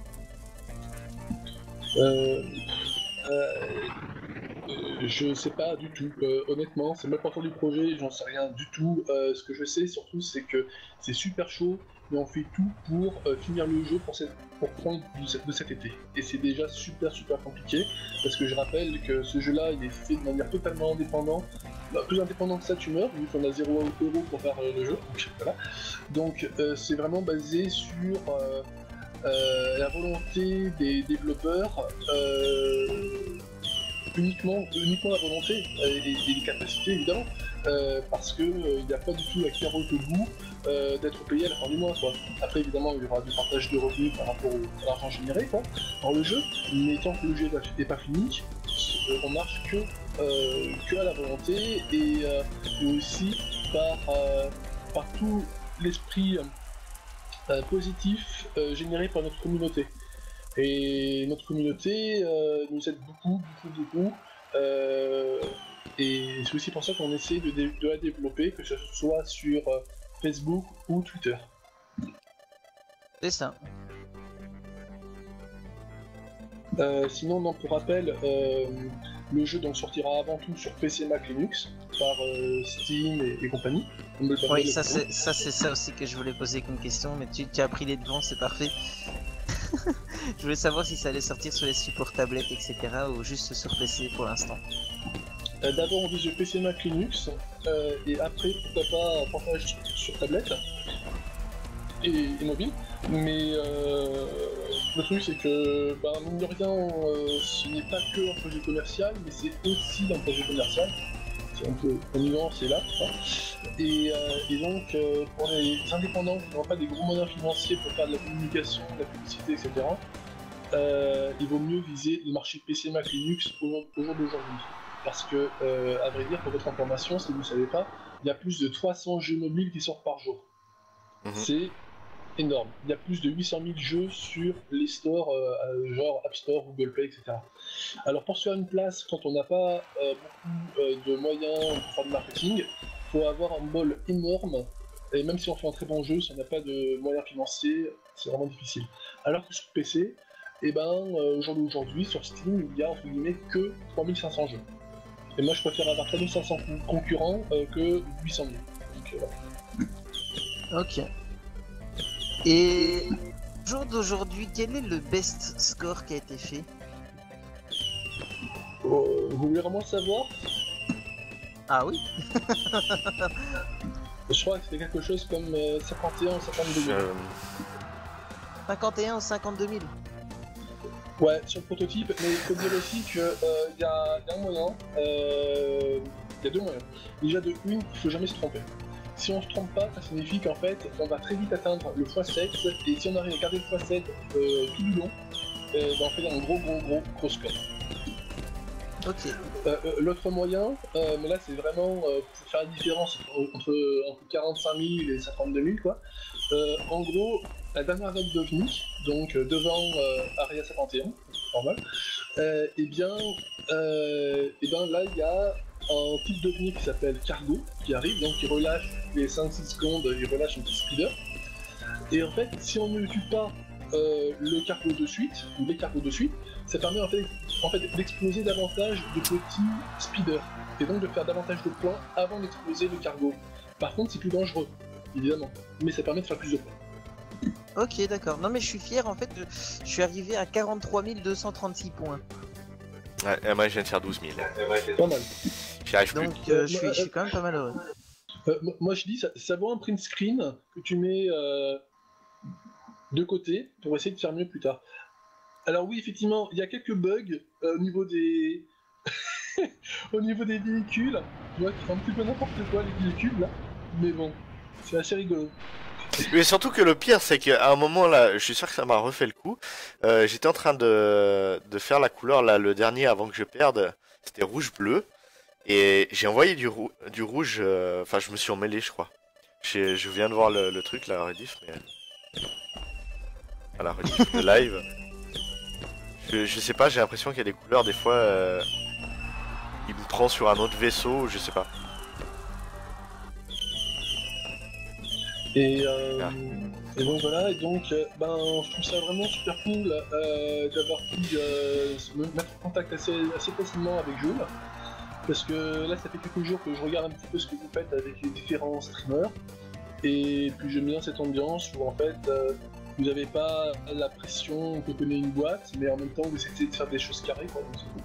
Je sais pas du tout, honnêtement, c'est même pas pour du projet, j'en sais rien du tout. Ce que je sais surtout, c'est que c'est super chaud, mais on fait tout pour finir le jeu pour prendre de cet été. Et c'est déjà super compliqué, parce que je rappelle que ce jeu-là, il est fait de manière totalement indépendante, plus indépendant que Saturn, vu qu'on a 0 € pour faire le jeu, donc voilà. Donc c'est vraiment basé sur la volonté des développeurs. Uniquement la volonté et les capacités évidemment, parce que il n'y a pas du tout à carotte au bout d'être payé à la fin du mois quoi. Après évidemment il y aura du partage de revenus par rapport à l'argent généré quoi dans le jeu, mais tant que le jeu n'est pas fini, on marche que à la volonté et aussi par tout l'esprit positif généré par notre communauté. Et notre communauté nous aide beaucoup. Et c'est aussi pour ça qu'on essaie de la développer, que ce soit sur Facebook ou Twitter. C'est ça. Sinon, non, pour rappel, le jeu donc sortira avant tout sur PC, Mac, Linux, par Steam et compagnie. Oui, ça c'est ça aussi que je voulais poser comme question, mais tu as pris les devants, c'est parfait. Je voulais savoir si ça allait sortir sur les supports tablettes, etc. ou juste sur PC pour l'instant. D'abord on vise PC, Mac, Linux, et après pourquoi pas partage sur tablette et mobile. Mais le truc c'est que, mine de rien, ce n'est pas que un projet commercial, mais c'est aussi un projet commercial. On y va, c'est là. Et donc, pour les indépendants qui n'ont pas des gros moyens financiers pour faire de la communication, de la publicité, etc., il vaut mieux viser le marché PC, Mac, Linux au jour d'aujourd'hui. Parce que, à vrai dire, pour votre information, si vous ne savez pas, il y a plus de 300 jeux mobiles qui sortent par jour. C'est énorme. Il y a plus de 800 000 jeux sur les stores, genre App Store, Google Play, etc. Alors pour se faire une place, quand on n'a pas beaucoup de moyens pour faire du marketing, il faut avoir un bol énorme, et même si on fait un très bon jeu, si on n'a pas de moyens financiers, c'est vraiment difficile. Alors que sur PC, au jour d'aujourd'hui, sur Steam, il y a entre guillemets que 3500 jeux. Et moi je préfère avoir 3500 concurrents que 800 000. Donc, voilà. Ok. Et au jour d'aujourd'hui, quel est le best score qui a été fait? Vous voulez vraiment savoir? Ah oui. Je crois que c'était quelque chose comme 51 ou 52 000. 51 ou 52 000. Ouais, sur le prototype, mais il faut dire aussi qu'il y a un moyen, il y a deux moyens. Déjà de une, il faut jamais se tromper. Si on se trompe pas, ça signifie qu'en fait, on va très vite atteindre le x7, et si on arrive à garder le x7 tout du long, on fait un gros score. Ok. L'autre moyen, mais là c'est vraiment pour faire la différence entre 45 000 et 52 000 quoi. En gros, la dernière vague d'OVNI, donc devant Area 51, normal, et bien là il y a un type d'OVNI qui s'appelle Cargo qui arrive, donc il relâche les 5-6 secondes, il relâche un petit speeder. Et en fait, si on ne tue pas le cargo de suite, ou les cargos de suite, ça permet en fait d'exploser davantage de petits speeders, et donc de faire davantage de points avant d'exploser le cargo. Par contre, c'est plus dangereux, évidemment, mais ça permet de faire plus de points. Ok, d'accord. Non, mais je suis fier, en fait, je suis arrivé à 43 236 points. Ouais, et moi je viens de faire 12 000. Pas mal. J'y arrive plus. Donc, je suis quand même pas mal heureux. Moi je dis, ça vaut un print screen que tu mets de côté pour essayer de faire mieux plus tard. Alors oui, effectivement, il y a quelques bugs au niveau des au niveau des véhicules, tu vois, qui font un petit peu n'importe quoi les véhicules là, mais bon, c'est assez rigolo. Mais surtout que le pire, c'est qu'à un moment là, je suis sûr que ça m'a refait le coup. J'étais en train de faire la couleur là, le dernier avant que je perde, c'était rouge-bleu. Et j'ai envoyé du rouge, enfin je me suis emmêlé je crois. Je viens de voir le truc, la rediff, mais... Voilà, rediff de live. Je sais pas, j'ai l'impression qu'il y a des couleurs des fois... il me prend sur un autre vaisseau, je sais pas. Et, Ah. et donc voilà, et donc ben, je trouve ça vraiment super cool d'avoir pu me mettre en contact assez facilement avec Jules. Parce que là, ça fait quelques jours que je regarde un petit peu ce que vous faites avec les différents streamers. Et puis j'aime bien cette ambiance où en fait, vous n'avez pas la pression que connaît une boîte, mais en même temps, vous essayez de faire des choses carrées. Quoi, donc c'est cool.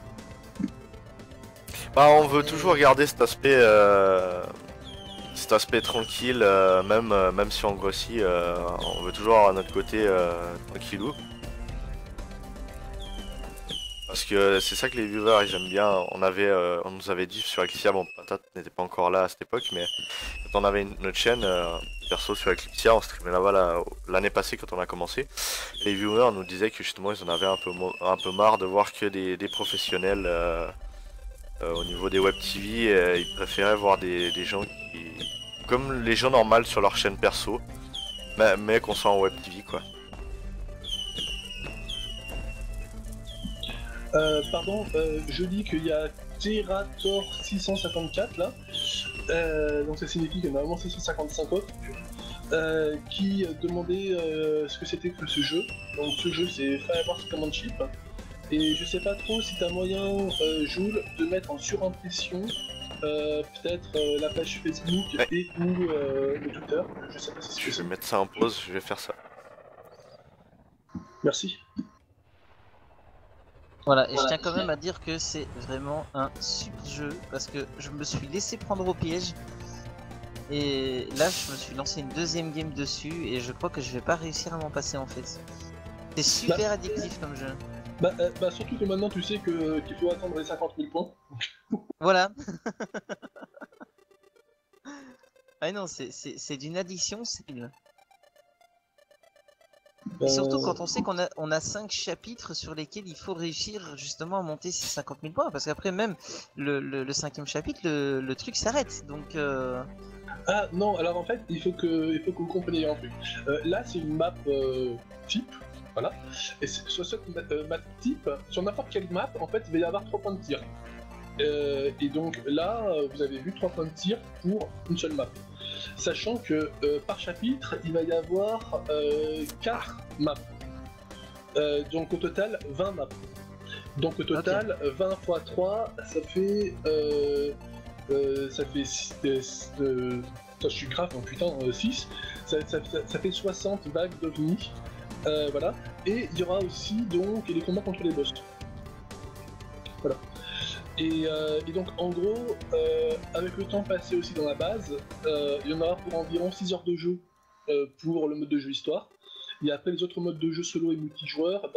Bah on veut toujours garder cet aspect tranquille, même si on grossit, on veut toujours avoir notre côté tranquillou. Parce que c'est ça que les viewers ils aiment bien. On nous avait dit sur Eclipsia, bon Patate n'était pas encore là à cette époque, mais quand on avait notre chaîne perso sur Eclipsia, on streamait là-bas l'année passée quand on a commencé. Les viewers nous disaient que justement ils en avaient un peu marre de voir que des professionnels au niveau des web TV, ils préféraient voir des gens qui, comme les gens normaux sur leur chaîne perso, mais qu'on soit en web TV quoi. Pardon, je dis qu'il y a Terator 654 là, donc ça signifie qu'il y en a vraiment 655 autres, qui demandait ce que c'était que ce jeu. Donc ce jeu c'est Fireworks Command Chip, et je sais pas trop si t'as moyen, Jules, de mettre en surimpression peut-être la page Facebook Ouais. et ou le Twitter, je sais pas si c'est Je vais possible. mettre ça en pause, je vais faire ça. Merci. Voilà, et je tiens quand même à dire que c'est vraiment un super jeu parce que je me suis laissé prendre au piège et là je me suis lancé une deuxième game dessus et je crois que je vais pas réussir à m'en passer en fait. C'est super addictif comme jeu. Bah surtout que maintenant tu sais qu'il faut attendre les 50 000 points. Voilà. Ah non, c'est d'une addiction, c'est nul. Et surtout quand on sait qu'on a 5 chapitres sur lesquels il faut réussir justement à monter ces 50 000 points. Parce qu'après même le cinquième chapitre, le truc s'arrête. Donc Ah non, alors en fait, il faut que vous compreniez un truc. Là, c'est une map type, voilà. Et sur cette map type, sur n'importe quelle map, en fait, il va y avoir 3 points de tir. Et donc là, vous avez vu 3 points de tir pour une seule map. Sachant que par chapitre, il va y avoir 4 maps. Donc au total, 20 maps. Donc au total, 20 x 3, ça fait... je suis grave, oh, putain, 6. Ça fait 60 vagues d'OVNI. Voilà. Et il y aura aussi donc les combats contre les boss. Voilà. Et donc en gros, avec le temps passé aussi dans la base, il y en aura pour environ 6 heures de jeu pour le mode de jeu histoire. Et après les autres modes de jeu solo et multijoueur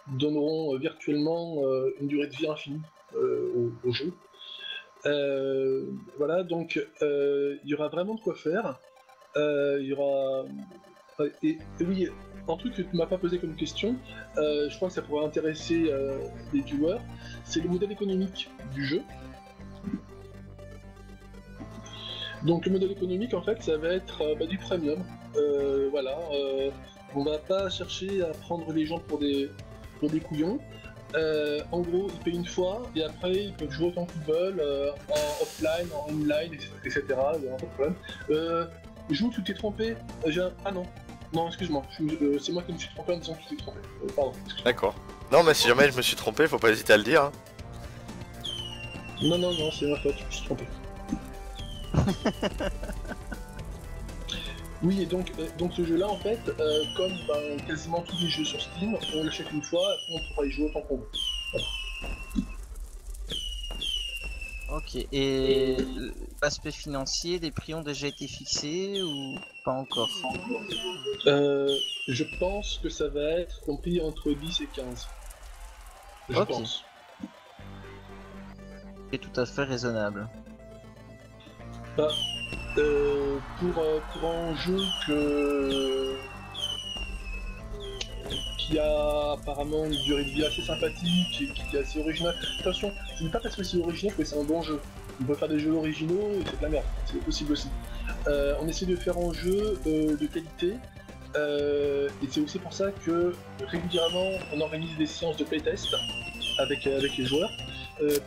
donneront virtuellement une durée de vie infinie au jeu. Voilà, donc il y aura vraiment de quoi faire. Il y aura Et oui, un truc que tu m'as pas posé comme question, je crois que ça pourrait intéresser les viewers, c'est le modèle économique du jeu. Donc le modèle économique, en fait, ça va être du premium. Voilà, on va pas chercher à prendre les gens pour des couillons. En gros, ils payent une fois et après ils peuvent jouer autant qu'ils veulent, en offline, en online, etc. Il n'y a pas de problème. Joue, tu t'es trompé. Ah non, non, excuse-moi, c'est moi qui me suis trompé en disant que tu t'es trompé. Pardon. D'accord. Non, mais si jamais je me suis trompé, faut pas hésiter à le dire. Hein. Non, non, non, c'est ma faute, je me suis trompé. Oui, et donc ce jeu-là, en fait, comme quasiment tous les jeux sur Steam, on l'achète une fois, après on pourra y jouer autant qu'on veut. Voilà. Ok, et l'aspect financier, les prix ont déjà été fixés ou pas encore? Je pense que ça va être compris entre 10 et 15. Je Ok. pense. C'est tout à fait raisonnable. Bah, pour un jeu qui a apparemment une durée de vie assez sympathique et qui est assez original. Attention, ce n'est pas parce que c'est original que c'est un bon jeu. On peut faire des jeux originaux et c'est de la merde, c'est possible aussi. On essaie de faire un jeu de qualité, et c'est aussi pour ça que régulièrement on organise des séances de playtest avec les joueurs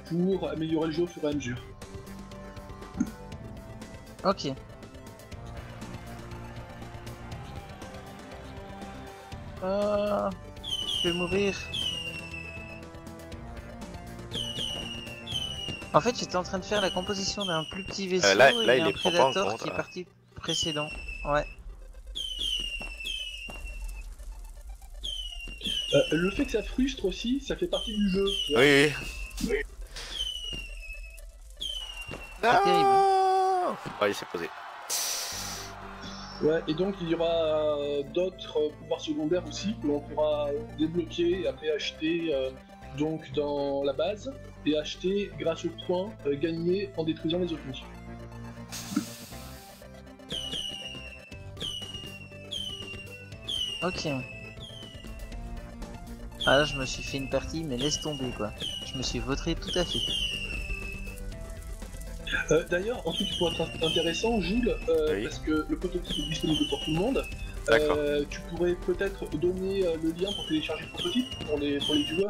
pour améliorer le jeu au fur et à mesure. Ok. Je vais mourir. En fait, j'étais en train de faire la composition d'un plus petit vaisseau Là, et il un les prend pas en prédateur compte, qui est hein. parti précédent. Ouais. Le fait que ça frustre aussi, ça fait partie du jeu. Tu vois. Oui, oui. C'est terrible. Ah, il s'est posé. Ouais, et donc il y aura d'autres pouvoirs secondaires aussi que l'on pourra débloquer et après acheter donc dans la base et acheter grâce aux points gagnés en détruisant les ovnis. Ok. Ah là, je me suis fait une partie, mais laisse tomber quoi. Je me suis vautré tout à fait. D'ailleurs, un truc qui pourrait être intéressant, Jules, Oui. parce que le prototype est disponible pour tout le monde, D'accord. tu pourrais peut-être donner le lien pour télécharger le prototype pour les viewers.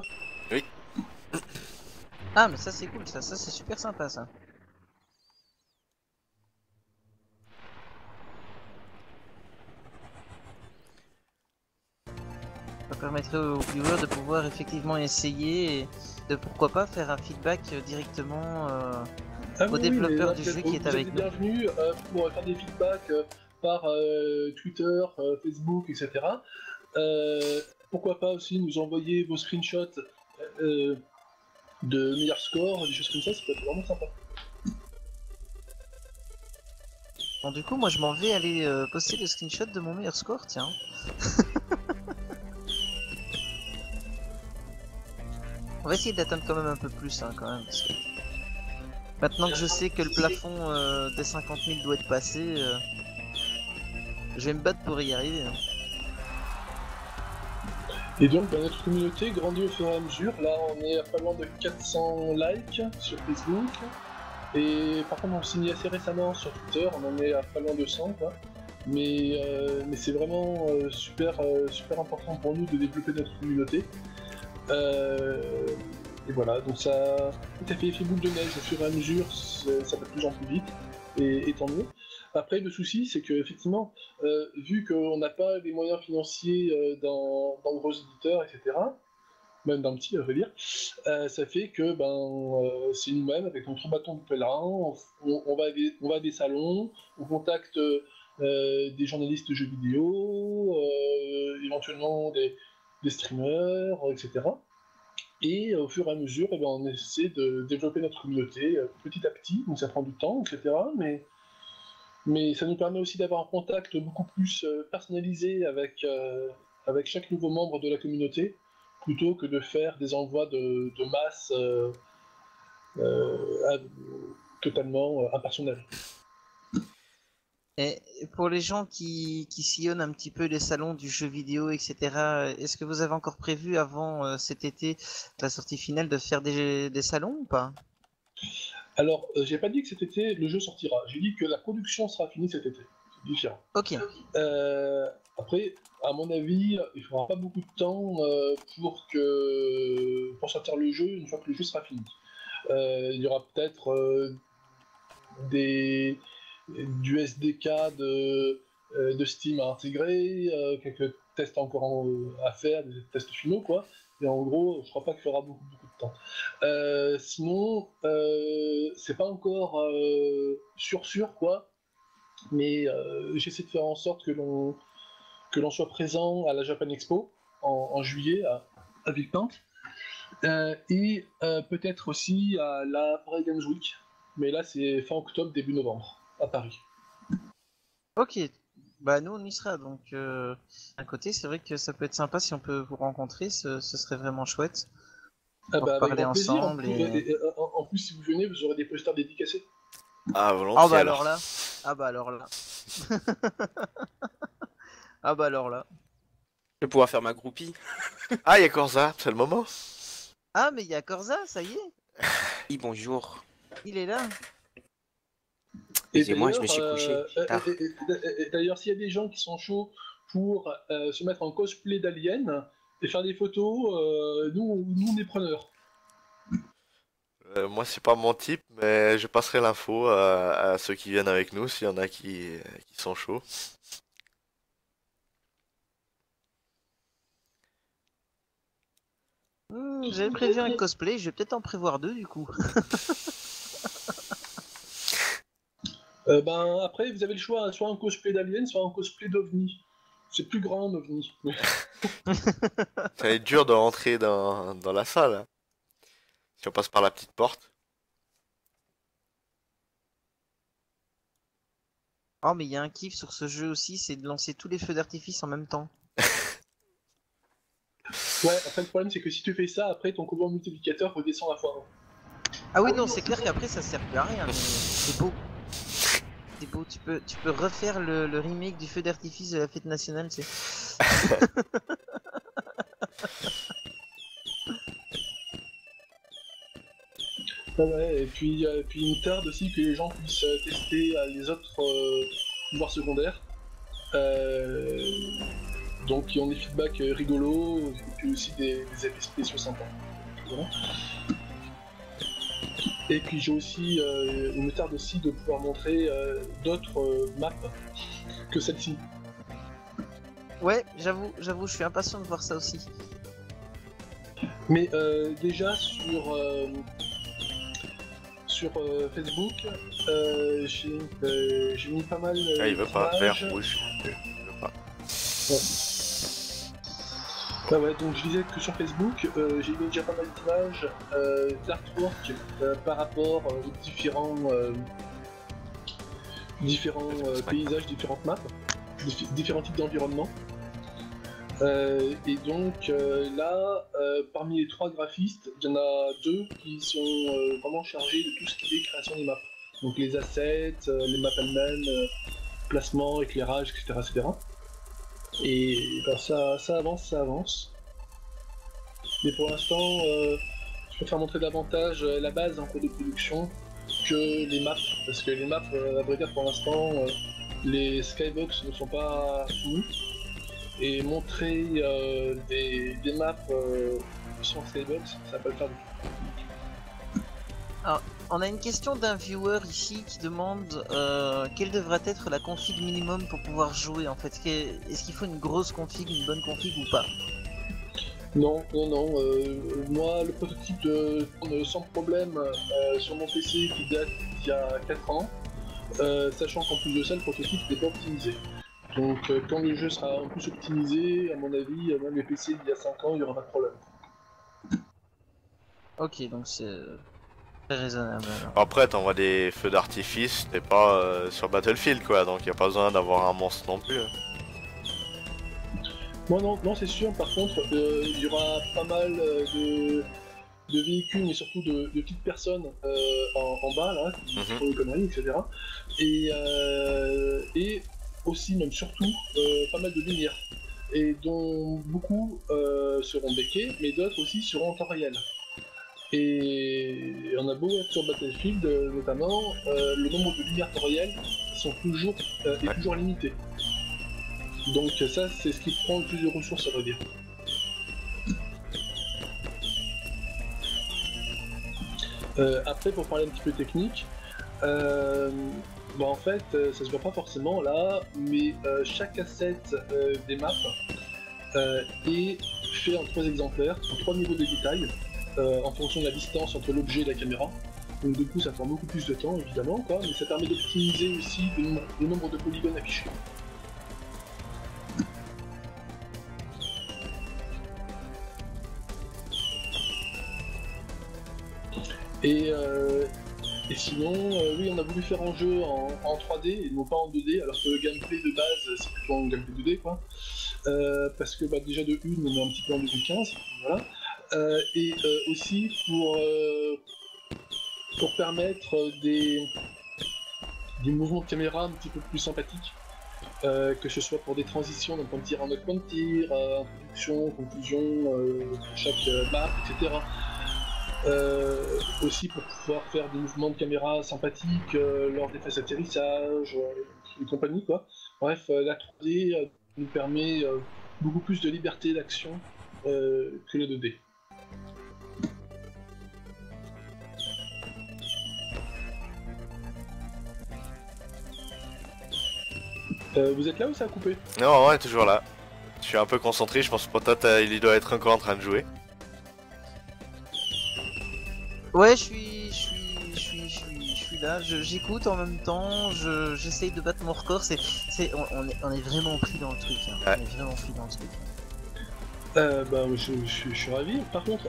Ah, mais ça c'est cool, ça c'est super sympa ça. Ça permettrait aux viewers de pouvoir effectivement essayer et de pourquoi pas faire un feedback directement Ah au oui, développeur mais du vous jeu êtes, qui est vous avec êtes nous. bienvenus pour faire des feedbacks par Twitter, Facebook, etc. Pourquoi pas aussi nous envoyer vos screenshots euh, de meilleurs scores, des choses comme ça peut être vraiment sympa. Bon, du coup, moi je m'en vais aller poster le screenshot de mon meilleur score, tiens. On va essayer d'atteindre quand même un peu plus, hein, quand même. Parce que maintenant que je sais que le plafond des 50 000 doit être passé, je vais me battre pour y arriver. Hein. Et donc notre communauté grandit au fur et à mesure. Là on est à pas loin de 400 likes sur Facebook. Et par contre on s'est mis assez récemment sur Twitter, on en est à pas loin de 100 quoi. Mais c'est vraiment super important pour nous de développer notre communauté. Et voilà, donc ça fait effet boule de neige au fur et à mesure, ça va de plus en plus vite, et tant mieux. Après, le souci, c'est que effectivement, vu qu'on n'a pas les moyens financiers dans le gros éditeur, etc., même dans le petit, à vrai dire, ça fait que c'est nous-mêmes, avec notre bâton de pèlerin, on va à des salons, on contacte des journalistes de jeux vidéo, éventuellement des streamers, etc. Et au fur et à mesure, on essaie de développer notre communauté petit à petit, donc ça prend du temps, etc. Mais ça nous permet aussi d'avoir un contact beaucoup plus personnalisé avec chaque nouveau membre de la communauté, plutôt que de faire des envois de masse totalement impersonnels. Et pour les gens qui sillonnent un petit peu les salons du jeu vidéo, etc., est-ce que vous avez encore prévu avant cet été, la sortie finale, de faire des salons ou pas? Alors, j'ai pas dit que cet été le jeu sortira. J'ai dit que la production sera finie cet été. C'est différent. Ok. Après, à mon avis, il faudra pas beaucoup de temps pour sortir le jeu une fois que le jeu sera fini. Il y aura peut-être des du SDK de Steam à intégrer, quelques tests encore à faire, des tests finaux quoi. Et en gros, je crois pas qu'il faudra beaucoup de temps. Sinon, c'est pas encore sûr quoi, mais j'essaie de faire en sorte que l'on soit présent à la Japan Expo en juillet à Villepinte. Et peut-être aussi à la Paris Games Week. Mais là, c'est fin octobre, début novembre, à Paris. Ok. Bah nous on y sera donc d'un côté c'est vrai que ça peut être sympa si on peut vous rencontrer, ce serait vraiment chouette. Ah Pour bah, avec parler grand plaisir. ensemble En plus, si vous venez, vous aurez des posters dédicacés. Ah, Ah volontiers bah alors. alors là. Ah bah alors là. Ah bah alors là. Je vais pouvoir faire ma groupie. Ah, il y a Corsa, c'est le moment. Ah mais il y a Corza, ça y est, Oui, bonjour. il est là. Excusez-moi, je me suis couché tard. D'ailleurs, s'il y a des gens qui sont chauds pour se mettre en cosplay d'Alien et faire des photos, nous on est preneurs. Moi, c'est pas mon type, mais je passerai l'info à ceux qui viennent avec nous, s'il y en a qui sont chauds. J'avais prévu un cosplay, je vais peut-être en prévoir deux du coup. Ben après, vous avez le choix, soit un cosplay d'Alien, soit un cosplay d'OVNI. C'est plus grand un OVNI. Ça va être dur de rentrer dans la salle, hein, si on passe par la petite porte. Oh mais il y a un kiff sur ce jeu aussi, c'est de lancer tous les feux d'artifice en même temps. Ouais, après le problème c'est que si tu fais ça, après ton combo multiplicateur redescend à fois 1. Ah oui non c'est clair qu'après ça sert plus à rien, mais c'est beau. C'est beau, tu peux refaire le remake du feu d'artifice de la fête nationale, tu sais. Ouais, et puis il me tarde aussi que les gens puissent tester les autres pouvoirs secondaires. Euh, donc ils ont des feedbacks rigolos, et puis aussi des effets spéciaux sympas. Voilà. Et puis j'ai aussi, il me tarde aussi de pouvoir montrer d'autres maps que celle-ci. Ouais, j'avoue, je suis impatient de voir ça aussi. Mais déjà sur Facebook, j'ai mis pas mal Ah, il veut pas, d'images. vert, rouge. Il veut pas. Ah ouais, donc je disais que sur Facebook, j'ai mis déjà pas mal d'images d'artwork par rapport aux différents paysages, différentes maps, différents types d'environnements. Et donc là, parmi les 3 graphistes, il y en a 2 qui sont vraiment chargés de tout ce qui est création des maps. Donc les assets, les maps elles-mêmes, placement, éclairage, etc. etc. Et ben, ça avance. Mais pour l'instant, je préfère montrer davantage la base en cours de production que les maps. Parce que les maps, à vrai dire, pour l'instant, les skybox ne sont pas finis. Et montrer des maps qui sont skybox, ça va pas le faire du tout. Alors, on a une question d'un viewer ici qui demande quelle devrait être la config minimum pour pouvoir jouer en fait. Est-ce qu'il faut une grosse config, une bonne config ou pas? Non. Moi, le prototype tourne sans problème sur mon PC qui date d'il y a 4 ans, sachant qu'en plus de ça, le prototype n'est pas optimisé. Donc quand le jeu sera en plus optimisé, à mon avis, même les PC d'il y a 5 ans, il n'y aura pas de problème. Ok, donc c'est très raisonnable alors. Après, t'envoies des feux d'artifice, t'es pas sur Battlefield quoi, donc y a pas besoin d'avoir un monstre non plus. Moi non, c'est sûr, par contre, il y aura pas mal de véhicules, mais surtout de petites personnes en bas, là, qui font des conneries, etc. Et aussi, même surtout, pas mal de lumière. Et dont beaucoup seront déqués, mais d'autres aussi seront en temps réel. Et on a beau être sur Battlefield, notamment, le nombre de lumières temps réel est toujours limité. Donc ça, c'est ce qui prend le plus de ressources, à vrai dire. Après, pour parler un petit peu technique, en fait, ça se voit pas forcément là, mais chaque asset des maps est fait en 3 exemplaires, en 3 niveaux de détail, en fonction de la distance entre l'objet et la caméra. Donc du coup, ça prend beaucoup plus de temps, évidemment, quoi, mais ça permet d'optimiser aussi le nombre de polygones affichés. Et sinon, oui, on a voulu faire un jeu en 3D et non pas en 2D, alors que le gameplay de base, c'est plutôt un gameplay 2D, quoi. Parce que déjà de une, on est un petit peu en 2015, voilà. Et aussi pour permettre des mouvements de caméra un petit peu plus sympathiques, que ce soit pour des transitions d'un point de tir à un autre point de tir, introduction, conclusion, chaque map, etc. Aussi pour pouvoir faire des mouvements de caméra sympathiques lors des phases d'atterrissage et compagnie, quoi. Bref, la 3D nous permet beaucoup plus de liberté d'action que le 2D. Vous êtes là ou ça a coupé? Non, ouais, toujours là. Je suis un peu concentré, je pense que peut-être il doit être encore en train de jouer. Ouais, je suis là, j'écoute en même temps, j'essaye de battre mon record, on est vraiment pris dans le truc, hein. Ouais. On est vraiment pris dans le truc. Je suis ravi. Par contre,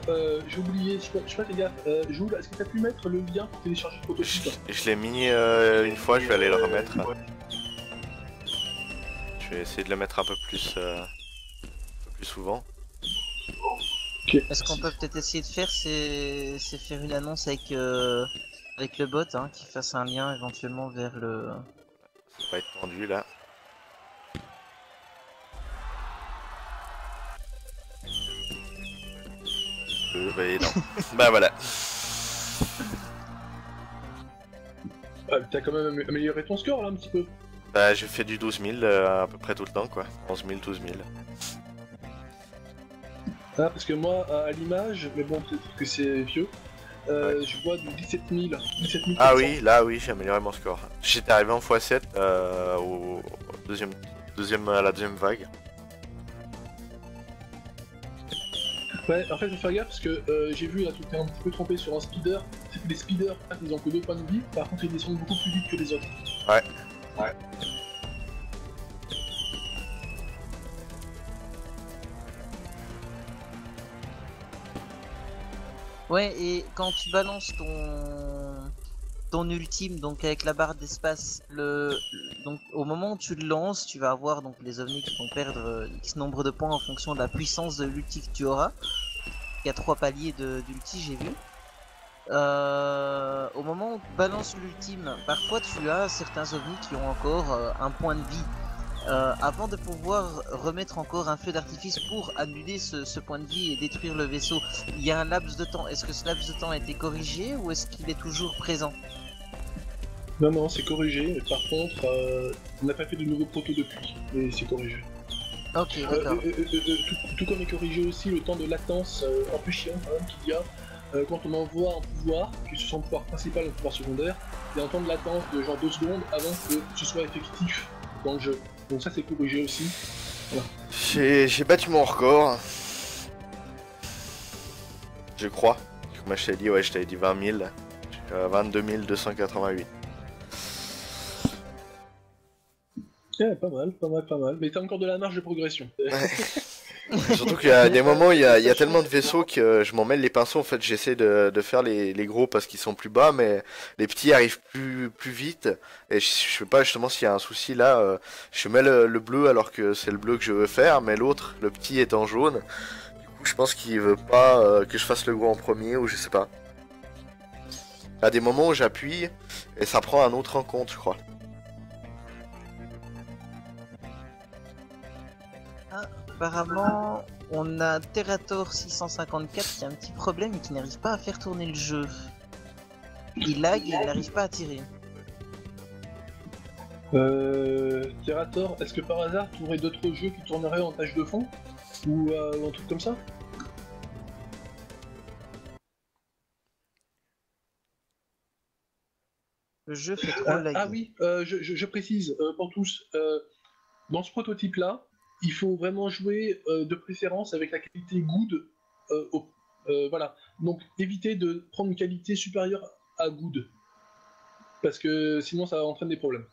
j'ai oublié, je sais pas les gars, Joule, est-ce que tu as pu mettre le lien pour télécharger le prototype? Je l'ai mis une fois, je vais aller le remettre. Je vais essayer de le mettre un peu plus souvent. Okay. Ce qu'on peut peut-être essayer de faire, c'est faire une annonce avec le bot, hein, qui fasse un lien éventuellement vers le... Ça va être tendu là. Bah non. Bah voilà. T'as quand même amélioré ton score là un petit peu. Bah je fais du 12 000 à peu près tout le temps quoi. 11 000, 12 000. Ah, parce que moi, à l'image, mais bon, peut-être que c'est vieux, Ouais. je vois du 17 000. 17 000 Ah oui, là oui, j'ai amélioré mon score. J'étais arrivé en x7 à la deuxième vague. Ouais, en fait, faut faire gaffe parce que j'ai vu là, tu t'es un petit peu trompé sur un speeder. C'est que les speeders, ils ont que 2 points de vie, par contre, ils descendent beaucoup plus vite que les autres. Ouais. Ouais, et quand tu balances ton ultime, donc avec la barre d'espace, donc au moment où tu le lances, tu vas avoir donc les ovnis qui vont perdre X nombre de points en fonction de la puissance de l'ulti que tu auras. Il y a 3 paliers d'ulti, j'ai vu. Au moment où tu balances l'ultime, parfois tu as certains ovnis qui ont encore un point de vie. Avant de pouvoir remettre encore un feu d'artifice pour annuler ce point de vie et détruire le vaisseau, il y a un laps de temps. Est-ce que ce laps de temps a été corrigé ou est-ce qu'il est toujours présent? Non, c'est corrigé. Par contre, on n'a pas fait de nouveaux protos depuis, mais c'est corrigé. Ok, d'accord. Tout comme est corrigé aussi le temps de latence un peu chiant quand même qu'il y a quand on envoie un pouvoir, que ce soit un pouvoir principal ou un pouvoir secondaire, il y a un temps de latence de genre 2 secondes avant que ce soit effectif dans le jeu. Donc ça c'est corrigé aussi. Voilà. J'ai battu mon record. Je crois. Comme je t'ai dit, ouais, je t'avais dit 20 000. Je suis à 22 288. Ouais, pas mal. Mais t'as encore de la marge de progression. Surtout qu'il y a des moments, il y a tellement de vaisseaux que je m'en mêle les pinceaux. En fait, j'essaie de faire les gros parce qu'ils sont plus bas, mais les petits arrivent plus vite. Et je sais pas justement s'il y a un souci là. Je mets le bleu alors que c'est le bleu que je veux faire, mais l'autre, le petit est en jaune. Du coup, Je pense qu'il veut pas que je fasse le go en premier ou je sais pas. Il y a des moments où j'appuie et ça prend un autre en compte, je crois. Apparemment, on a Terrator 654 qui a un petit problème et qui n'arrive pas à faire tourner le jeu. Il lag et il n'arrive pas à tirer. Terrator, est-ce que par hasard tu aurais d'autres jeux qui tourneraient en tâche de fond? Ou un truc comme ça? Le jeu fait trop lag. Ah oui, je précise pour tous, dans ce prototype-là, il faut vraiment jouer de préférence avec la qualité good. Voilà. Donc évitez de prendre une qualité supérieure à good. Parce que sinon ça entraîne des problèmes.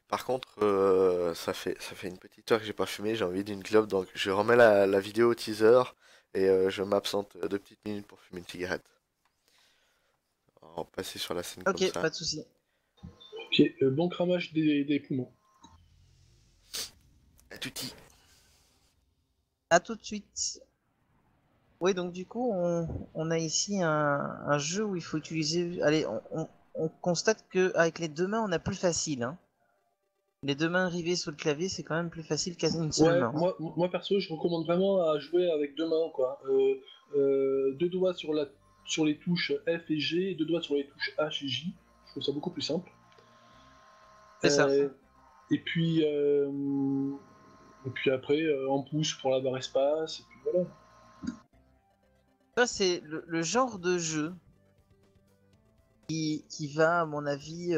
Par contre, ça fait une petite heure que j'ai pas fumé, j'ai envie d'une clope, donc je remets la vidéo au teaser et je m'absente 2 petites minutes pour fumer une cigarette. On va passer sur la scène Ok, comme ça. pas de soucis. Ok, bon cramage des poumons. À tutti. À tout de suite. Oui, donc du coup, on a ici un jeu où il faut utiliser... Allez, on constate qu'avec les deux mains, on a plus facile. Hein. Les deux mains rivées sur le clavier, c'est quand même plus facile qu'à une seule main. Moi perso, je recommande vraiment à jouer avec deux mains, quoi. Deux doigts sur les touches F et G, et deux doigts sur les touches H et J. Je trouve ça beaucoup plus simple. C'est ça. Et puis après, en pouce pour la barre espace, et puis voilà. Ça, c'est le genre de jeu qui va, à mon avis,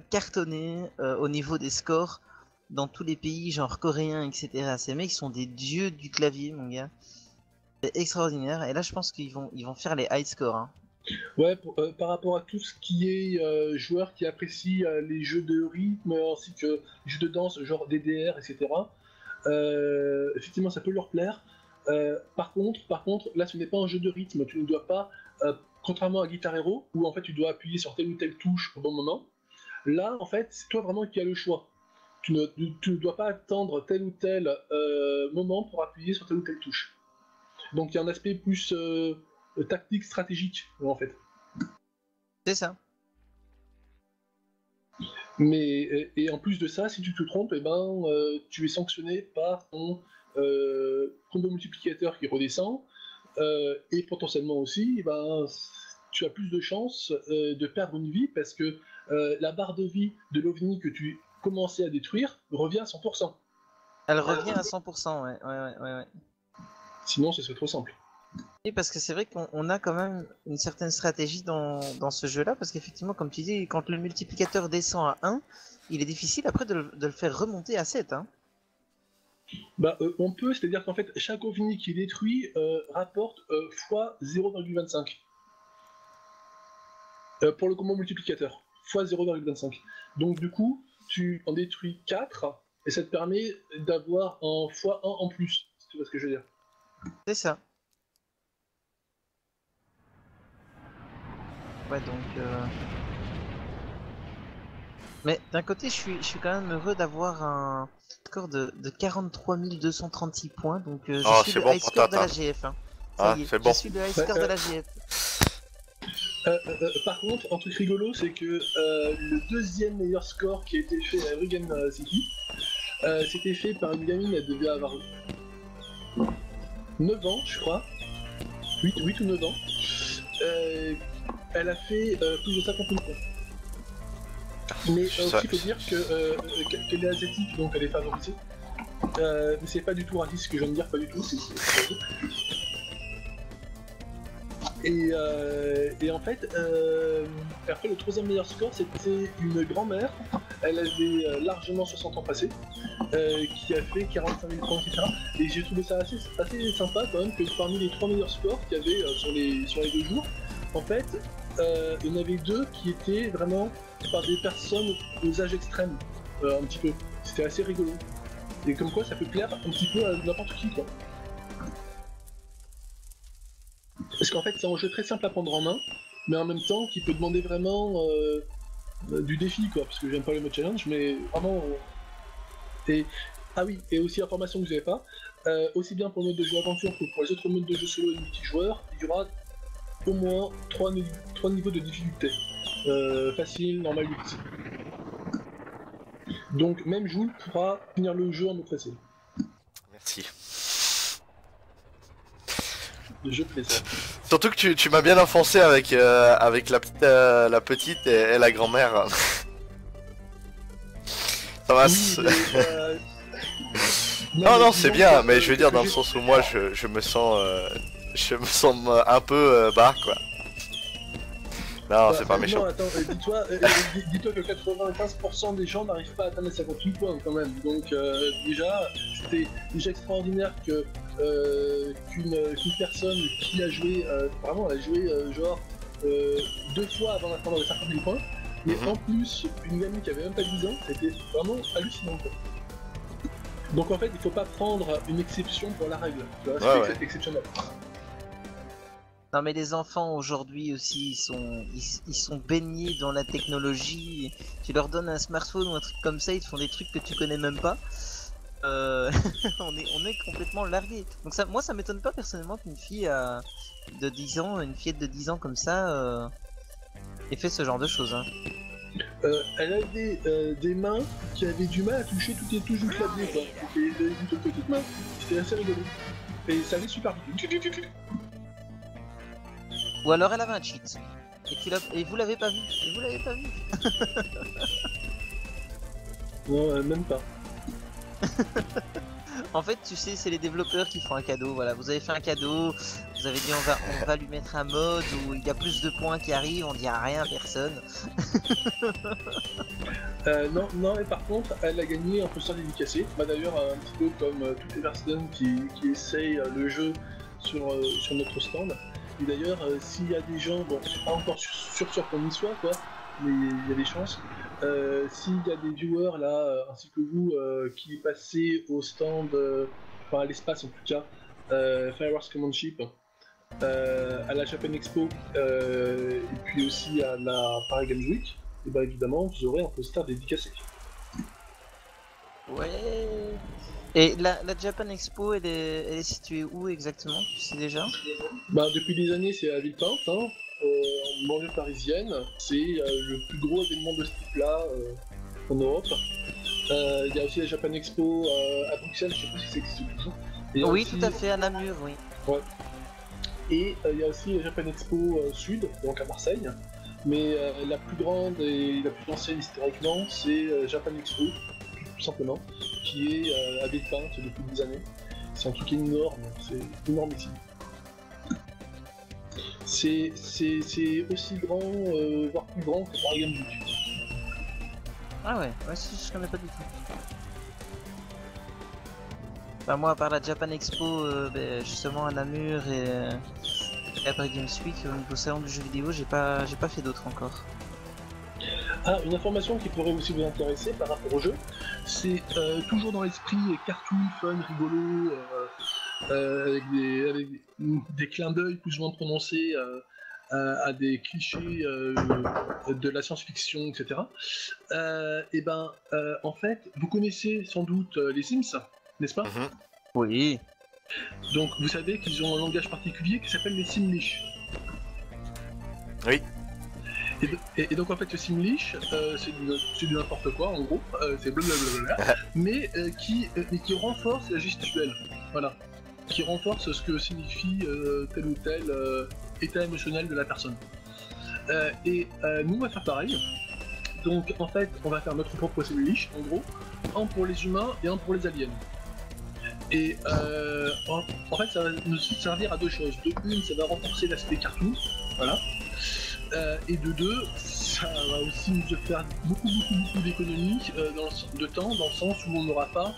cartonner au niveau des scores dans tous les pays, genre coréens, etc. Ces mecs sont des dieux du clavier, mon gars. C'est extraordinaire. Et là, je pense qu'ils vont faire les high scores. Hein. Ouais, par rapport à tout ce qui est joueurs qui apprécient les jeux de rythme ainsi que les jeux de danse, genre DDR, etc. Effectivement, ça peut leur plaire. Par contre, là, ce n'est pas un jeu de rythme. Tu ne dois pas, contrairement à Guitar Hero, où en fait tu dois appuyer sur telle ou telle touche au bon moment. Là, en fait, c'est toi vraiment qui as le choix. Tu ne dois pas attendre tel ou tel moment pour appuyer sur telle ou telle touche. Donc, il y a un aspect plus tactique, stratégique, en fait. C'est ça. Mais et en plus de ça, si tu te trompes, tu es sanctionné par ton combo multiplicateur qui redescend, et potentiellement aussi, tu as plus de chances de perdre une vie parce que la barre de vie de l'OVNI que tu commençais à détruire revient à 100%. Elle revient à 100%, ouais. Sinon, ce serait trop simple. Et parce que c'est vrai qu'on a quand même une certaine stratégie dans ce jeu-là, parce qu'effectivement, comme tu dis, quand le multiplicateur descend à 1, il est difficile après de le faire remonter à 7. Hein. On peut, c'est-à-dire qu'en fait, chaque OVNI qui est détruit rapporte fois 0,25. Pour le combo multiplicateur, fois 0,25. Donc du coup, tu en détruis 4, et ça te permet d'avoir un fois 1 en plus, si tu vois ce que je veux dire. C'est ça. Ouais, donc... Mais d'un côté, je suis quand même heureux d'avoir un score de 43 236 points, donc je suis le high score de la GF. Hein. C'est bon. Je suis le high score de la GF. Par contre, un truc rigolo, c'est que le deuxième meilleur score qui a été fait à Rugen City, c'était fait par une gamine, elle devait avoir 9 ans, je crois. 8 ou 9 ans. Elle a fait plus de 50 000 points. Mais aussi, il faut dire qu'elle est asiatique, donc elle est favorisée. Mais c'est pas du tout raciste ce que je viens de dire, pas du tout. Et en fait, après le troisième meilleur score, c'était une grand-mère. Elle avait largement 60 ans passés, qui a fait 45 000 points, etc. Et j'ai trouvé ça assez sympa quand même que parmi les 3 meilleurs scores qu'il y avait sur les 2 jours, en fait, il y en avait 2 qui étaient vraiment par des personnes aux âges extrêmes, un petit peu. C'était assez rigolo. Et comme quoi, ça peut plaire un petit peu à n'importe qui, quoi. Parce qu'en fait, c'est un jeu très simple à prendre en main, mais en même temps qui peut demander vraiment du défi, quoi. Parce que j'aime pas le mode challenge, mais vraiment. Et Ah oui, et aussi information que vous n'avez pas, aussi bien pour le mode de jeu aventure que pour les autres modes de jeu solo et multijoueur, il y aura au moins 3 niveaux de difficulté. Facile, normal, difficile. Donc même Jules pourra finir le jeu en mode facile. Merci. Je plaisir. Surtout que tu m'as bien enfoncé avec la petite et la grand-mère. Ça va. Oui, mais, Non, c'est bien, mais je veux dire que dans le sens où moi je me sens un peu bas quoi. Non, c'est pas méchant. Non, attends, dis-toi que 95% des gens n'arrivent pas à atteindre les 58 points quand même. Donc déjà, c'était déjà extraordinaire qu'une personne qui a joué, vraiment, elle a joué genre 2 fois avant d'atteindre les 58 points. Mais en plus, une gamine qui avait même pas 10 ans, c'était vraiment hallucinant quoi. Donc en fait, il faut pas prendre une exception pour la règle. Tu vois, c'est exceptionnel. Non mais les enfants aujourd'hui aussi ils sont baignés dans la technologie. Tu leur donnes un smartphone ou un truc comme ça, ils te font des trucs que tu connais même pas. On est complètement largués. Donc ça, moi ça m'étonne pas personnellement qu'une fille de 10 ans, une fillette de 10 ans comme ça ait fait ce genre de choses. Hein. Elle avait des mains qui avaient du mal à toucher toutes les touches du clavier quoi. C'était une toute petite main. C'était assez rigolo. Et ça allait super vite. Ou alors elle avait un cheat. Et vous l'avez pas vu. Non, même pas. En fait, tu sais, c'est les développeurs qui font un cadeau. Voilà, vous avez fait un cadeau, vous avez dit on va lui mettre un mode où il y a plus de points qui arrivent, on dira rien à personne. Non, mais par contre, elle a gagné un poster dédicacé. Bah, d'ailleurs, un petit peu comme toutes les personnes qui essayent le jeu sur notre stand. Et d'ailleurs, s'il y a des gens, bon, c'est pas encore sûr qu'on y soit, quoi, mais il y a des chances. S'il y a des viewers là, ainsi que vous, qui passez au stand, enfin à l'espace en tout cas, Fireworks Command Ship, à la Japan Expo, et puis aussi à la Paris Games Week, et bah évidemment vous aurez un poster dédicacé. Ouais. Et la Japan Expo, elle est située où exactement? Tu sais déjà? Bah depuis des années c'est à Villepinte, hein, en banlieue parisienne. C'est le plus gros événement de ce type-là en Europe. Il y a aussi la Japan Expo à Bruxelles, je sais pas si ça existe toujours. Oui, aussi... tout à fait, à Namur, oui. Ouais. Et il y a aussi la Japan Expo Sud, donc à Marseille. Mais la plus grande et la plus ancienne historiquement, c'est Japan Expo, tout simplement, qui est à Villepinte depuis des années. C'est un truc énorme, c'est énormissime. C'est aussi grand, voire plus grand que Paris Games Week. Ah ouais, je connais pas du tout. Bah moi, à part la Japan Expo, justement à Namur et à Paris Games Week, au niveau salon du jeu vidéo, j'ai pas fait d'autres encore. Ah, une information qui pourrait aussi vous intéresser par rapport au jeu, c'est toujours dans l'esprit cartoon, fun, rigolo, avec des clins d'œil plus ou moins prononcés à des clichés de la science-fiction, etc. En fait, vous connaissez sans doute les Sims, n'est-ce pas? Oui. Donc vous savez qu'ils ont un langage particulier qui s'appelle les Simlish. Oui. Et donc en fait le Simlish, c'est du n'importe quoi en gros, c'est blablabla, mais qui renforce la gestuelle, voilà, qui renforce ce que signifie tel ou tel état émotionnel de la personne. Nous on va faire pareil, donc en fait on va faire notre propre Simlish, en gros, un pour les humains et un pour les aliens. Et en fait ça va nous servir à deux choses. De une, ça va renforcer l'aspect cartoon, voilà. Et de deux, ça va aussi nous faire beaucoup d'économies de temps, dans le sens où on n'aura pas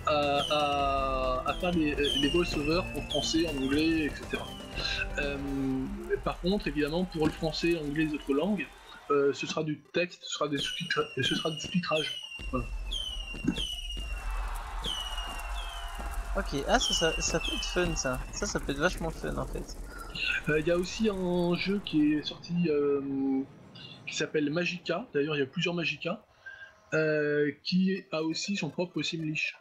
à faire les voice-overs en français, en anglais, etc. Par contre, évidemment, pour le français, anglais et autres langues, ce sera du texte, ce sera du sous-titrage. Voilà. Ok, ah ça peut être fun ça. Ça peut être vachement fun en fait. Il y a aussi un jeu qui est sorti qui s'appelle Magica, d'ailleurs il y a plusieurs Magica, qui a aussi son propre Simlish.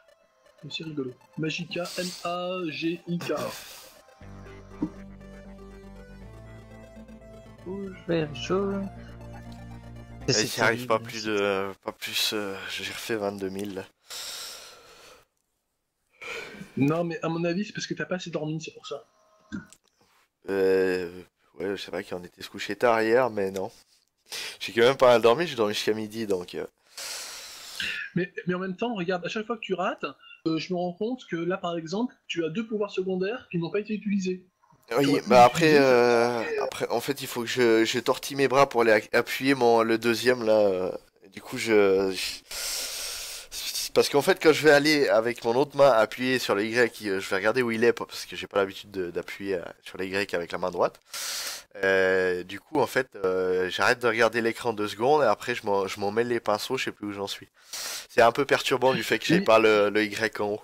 C'est rigolo. Magica, M-A-G-I-K. Rouge, vert, jaune. Et j'y arrive pas plus de... j'ai refait 22 000 là. Non, mais à mon avis, c'est parce que t'as pas assez dormi, c'est pour ça. Ouais, c'est vrai qu'on était se coucher tard hier, mais non. J'ai quand même pas mal dormi, j'ai dormi jusqu'à midi, donc... Mais en même temps, regarde, à chaque fois que tu rates, je me rends compte que là, par exemple, tu as 2 pouvoirs secondaires qui n'ont pas été utilisés. Oui, bah après, en fait, il faut que je tortille mes bras pour aller appuyer le deuxième, là. Du coup, parce qu'en fait, quand je vais aller avec mon autre main appuyer sur le Y, je vais regarder où il est, parce que j'ai pas l'habitude d'appuyer sur le Y avec la main droite. Du coup, en fait, j'arrête de regarder l'écran 2 secondes, et après, je m'en mêle les pinceaux, je sais plus où j'en suis. C'est un peu perturbant du fait que j'ai pas le Y en haut.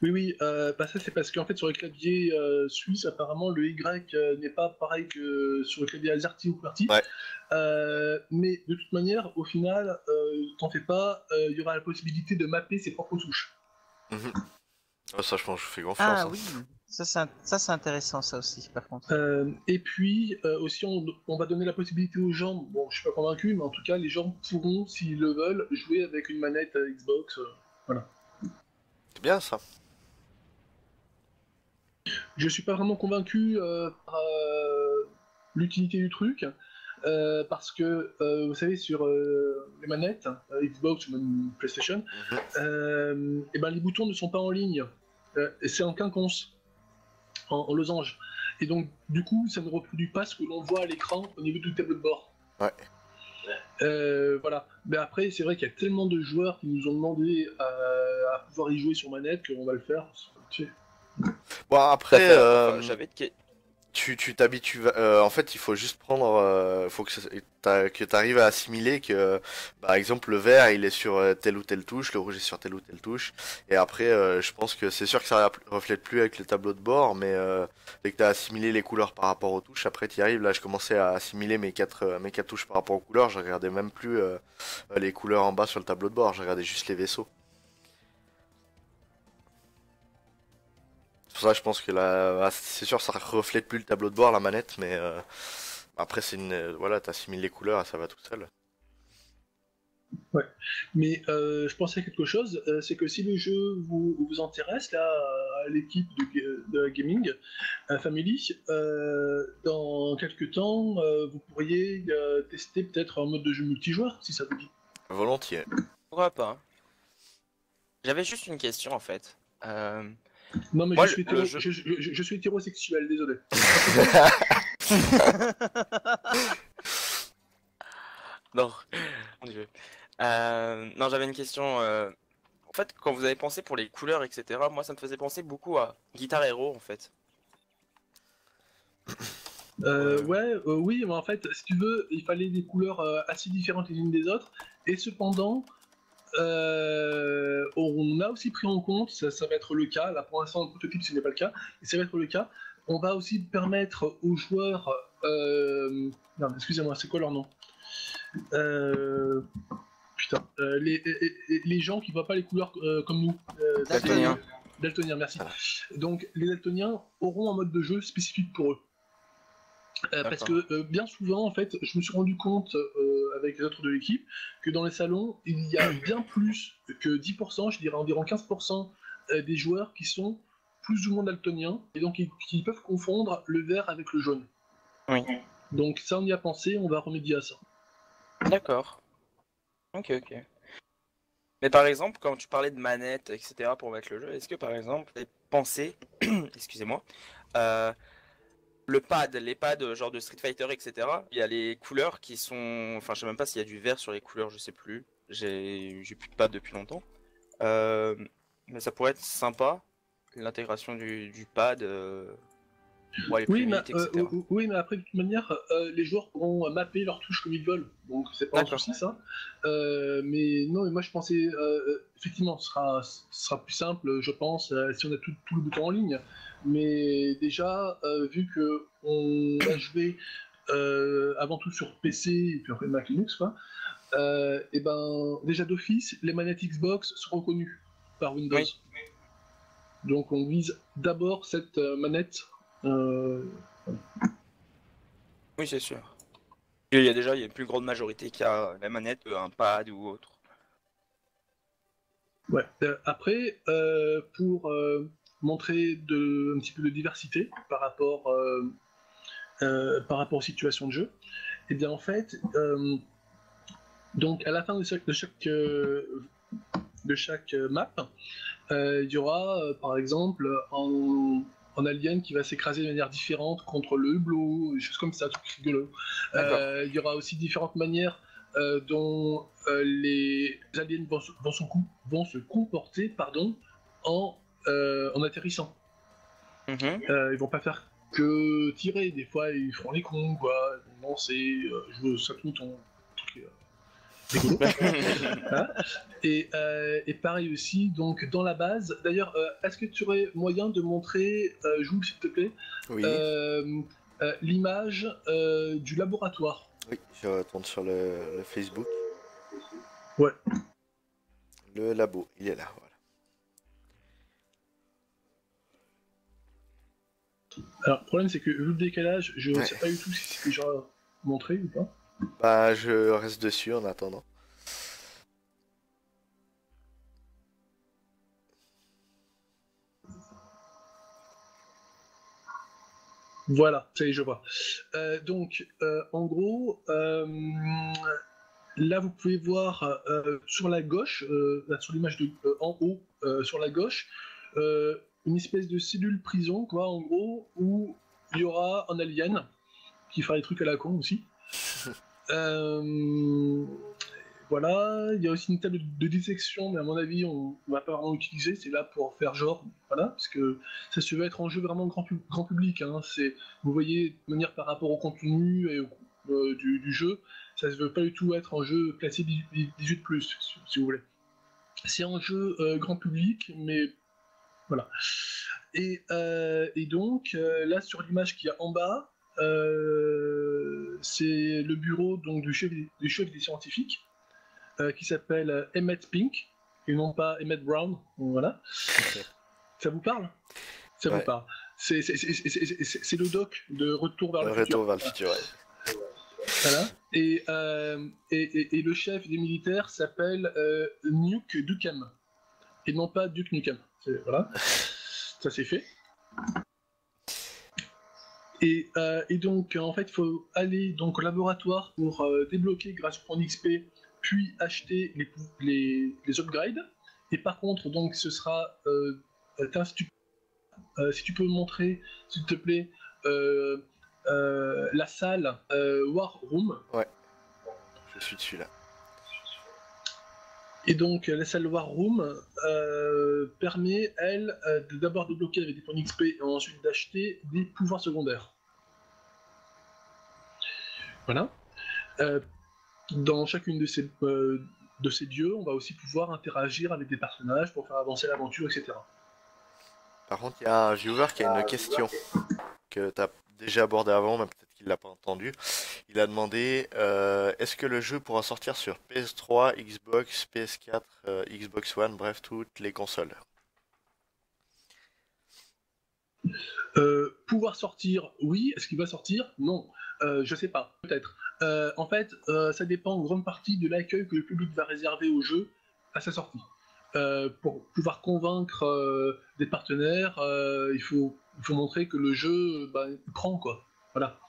Oui, bah ça c'est parce qu'en fait sur le clavier suisse, apparemment le Y n'est pas pareil que sur le clavier AZERTY ou QWERTY. Ouais. Mais de toute manière, au final, t'en fais pas, il y aura la possibilité de mapper ses propres touches. Oh, ça, je pense que je fais confiance. Ah oui, ça c'est intéressant ça aussi par contre. Et puis aussi on va donner la possibilité aux gens, bon je suis pas convaincu, mais en tout cas les gens pourront, s'ils le veulent, jouer avec une manette Xbox, voilà. C'est bien ça. Je suis pas vraiment convaincu par l'utilité du truc, parce que vous savez sur les manettes Xbox ou même PlayStation, et ben les boutons ne sont pas en ligne, et c'est en quinconce, en losange, et donc du coup ça ne reproduit pas ce que l'on voit à l'écran au niveau du tableau de bord. Ouais. Voilà. Mais après, c'est vrai qu'il y a tellement de joueurs qui nous ont demandé à pouvoir y jouer sur manette qu'on va le faire. Bon, après, Enfin, j'avais tu t'habitues. En fait, il faut juste prendre. Faut que t'arrives à assimiler que, par exemple, le vert il est sur telle ou telle touche, le rouge est sur telle ou telle touche. Et après, je pense que c'est sûr que ça reflète plus avec le tableau de bord, mais dès que t'as assimilé les couleurs par rapport aux touches, après t'y arrives. Là, je commençais à assimiler mes quatre touches par rapport aux couleurs. Je regardais même plus les couleurs en bas sur le tableau de bord. Je regardais juste les vaisseaux. C'est pour ça que je pense que là, c'est sûr, ça reflète plus le tableau de bord, la manette, mais après, voilà, t'assimiles les couleurs et ça va tout seul. Ouais. Mais je pensais à quelque chose, c'est que si le jeu vous intéresse, là, à l'équipe de la Gaming Family, dans quelques temps, vous pourriez tester peut-être un mode de jeu multijoueur, si ça vous dit. Volontiers. Pourquoi pas? J'avais juste une question en fait. Non, mais Moi, je suis hétérosexuel, désolé. Non, mon Dieu. Non, j'avais une question. En fait, quand vous avez pensé pour les couleurs, etc., moi, ça me faisait penser beaucoup à Guitar Hero, en fait. Oui, mais en fait, si tu veux, il fallait des couleurs assez différentes les unes des autres, et cependant, on a aussi pris en compte, ça va être le cas, là pour l'instant, le prototype, ce n'est pas le cas, et ça va être le cas, on va aussi permettre aux joueurs... non, excusez-moi, c'est quoi leur nom Putain, les gens qui voient pas les couleurs comme nous. Daltonien. Daltoniens, merci. Donc, les daltoniens auront un mode de jeu spécifique pour eux. Parce que bien souvent, en fait, je me suis rendu compte avec les autres de l'équipe que dans les salons, il y a bien plus que 10%, je dirais environ 15% des joueurs qui sont plus ou moins daltoniens, et donc qui peuvent confondre le vert avec le jaune. Oui. Donc ça, on y a pensé, on va remédier à ça. D'accord. Ok. Mais par exemple, quand tu parlais de manette, etc., pour mettre le jeu, est-ce que par exemple, les pensées, excusez-moi, les pads genre de Street Fighter, etc., il y a les couleurs qui sont... Enfin, je sais même pas s'il y a du vert sur les couleurs, je sais plus. J'ai plus de pads depuis longtemps. Mais ça pourrait être sympa, l'intégration du pad pour aller plus vite, etc. Oui, mais après, de toute manière, les joueurs pourront mapper leurs touches comme ils veulent, donc c'est pas un souci ça. Mais non, mais moi je pensais, effectivement, ce sera plus simple, je pense, si on a tout le bouton en ligne. Mais déjà, vu que on a joué avant tout sur PC et puis après Mac Linux, quoi, et ben déjà d'office, les manettes Xbox sont reconnues. par Windows. Oui. Donc on vise d'abord cette manette. Oui, c'est sûr. Il y a une plus grande majorité qui a la manette, un pad ou autre. Ouais. Après, pour montrer un petit peu de diversité par rapport aux situations de jeu, et bien en fait, donc à la fin de chaque map, il y aura par exemple un alien qui va s'écraser de manière différente contre le hublot, des choses comme ça, tout rigolo. Il y aura aussi différentes manières dont les aliens vont se comporter en atterrissant. Ils vont pas faire que tirer, des fois ils feront les cons, quoi. Non, ça tout ton truc rigolo. Hein. Et pareil aussi, donc dans la base, d'ailleurs, est-ce que tu aurais moyen de montrer, Jules, s'il te plaît, Oui, l'image du laboratoire? oui, je retourne sur le Facebook. Ouais. Le labo, il est là, voilà. Alors, le problème, c'est que vu le décalage, je ne Ouais. sais pas du tout si c'est déjà montré ou pas. Bah, je reste dessus en attendant. Voilà, ça y est, je vois. Donc, en gros, là, vous pouvez voir sur la gauche, là, sur l'image en haut, sur la gauche, une espèce de cellule prison, quoi, en gros, où il y aura un alien qui fera des trucs à la con aussi. Voilà, il y a aussi une table de dissection, mais à mon avis, on va pas vraiment l'utiliser. C'est là pour faire genre, voilà, parce que ça se veut être un jeu vraiment grand public. Hein. Vous voyez, de manière par rapport au contenu et du jeu, ça se veut pas du tout être un jeu classé 18+, si vous voulez. C'est un jeu grand public, mais voilà. Et donc, là, sur l'image qu'il y a en bas, c'est le bureau donc, du chef des scientifiques, qui s'appelle Emmett Pink, et non pas Emmett Brown. Voilà. Ça vous parle? Ça vous Ouais. parle. C'est le doc de Retour vers le futur. Retour vers le futur, ouais. Voilà. Et le chef des militaires s'appelle Nuke Nukem, et non pas Duke Nukem. Voilà. Ça c'est fait. Et donc, en fait, il faut aller donc, au laboratoire pour débloquer grâce au point XP, puis acheter les upgrades. Et par contre, donc, ce sera... si tu peux me montrer, s'il te plaît, la salle War Room. Ouais. Je suis dessus là. Et donc, la salle War Room permet, elle, de d'abord débloquer avec des points XP et ensuite d'acheter des pouvoirs secondaires. Voilà. Dans chacune de ces lieux, on va aussi pouvoir interagir avec des personnages pour faire avancer l'aventure, etc. Par contre, il y a un viewer qui a une question que tu as déjà abordée avant, mais peut-être qu'il l'a pas entendu. Il a demandé est-ce que le jeu pourra sortir sur PS3, Xbox, PS4, Xbox One, bref, toutes les consoles? Pouvoir sortir, oui. Est-ce qu'il va sortir? Non. Je sais pas, peut-être. En fait, ça dépend en grande partie de l'accueil que le public va réserver au jeu à sa sortie. Pour pouvoir convaincre des partenaires, il faut montrer que le jeu il prend, quoi. Voilà.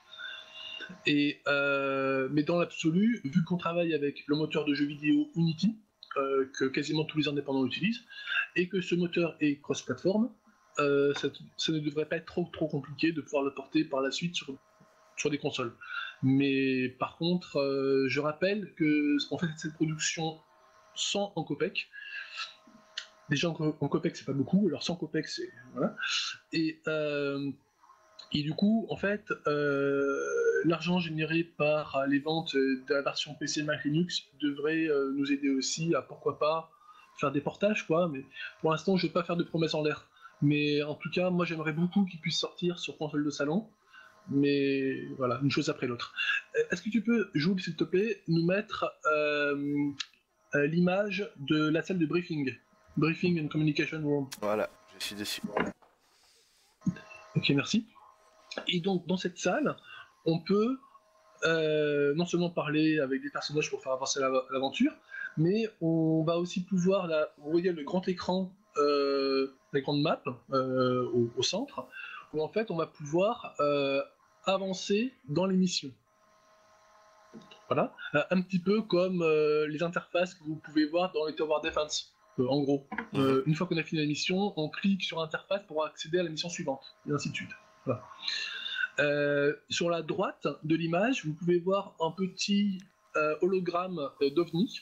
Mais dans l'absolu, vu qu'on travaille avec le moteur de jeux vidéo Unity, que quasiment tous les indépendants utilisent, et que ce moteur est cross-platform, ça ne devrait pas être trop compliqué de pouvoir le porter par la suite sur des consoles. Mais par contre, je rappelle que en fait cette production sans en copec, déjà en copec c'est pas beaucoup, alors sans copec c'est voilà. Et du coup, en fait, l'argent généré par les ventes de la version PC Mac Linux devrait nous aider aussi à pourquoi pas faire des portages, quoi. Mais pour l'instant, je vais pas faire de promesses en l'air. Mais en tout cas, moi j'aimerais beaucoup qu'il puisse sortir sur console de salon. Mais voilà, une chose après l'autre. Est-ce que tu peux, Jules, s'il te plaît, nous mettre l'image de la salle de briefing? Briefing and Communication Room. Voilà, je suis dessus. Ok, merci. Et donc, dans cette salle, on peut non seulement parler avec des personnages pour faire avancer l'aventure, mais on va aussi pouvoir, là, vous voyez le grand écran, la grande map au centre, où en fait on va pouvoir avancer dans les missions. Voilà, un petit peu comme les interfaces que vous pouvez voir dans les Tower Defense. En gros, une fois qu'on a fini la mission, on clique sur l'interface pour accéder à la mission suivante, et ainsi de suite. Voilà. Sur la droite de l'image, vous pouvez voir un petit hologramme d'OVNI.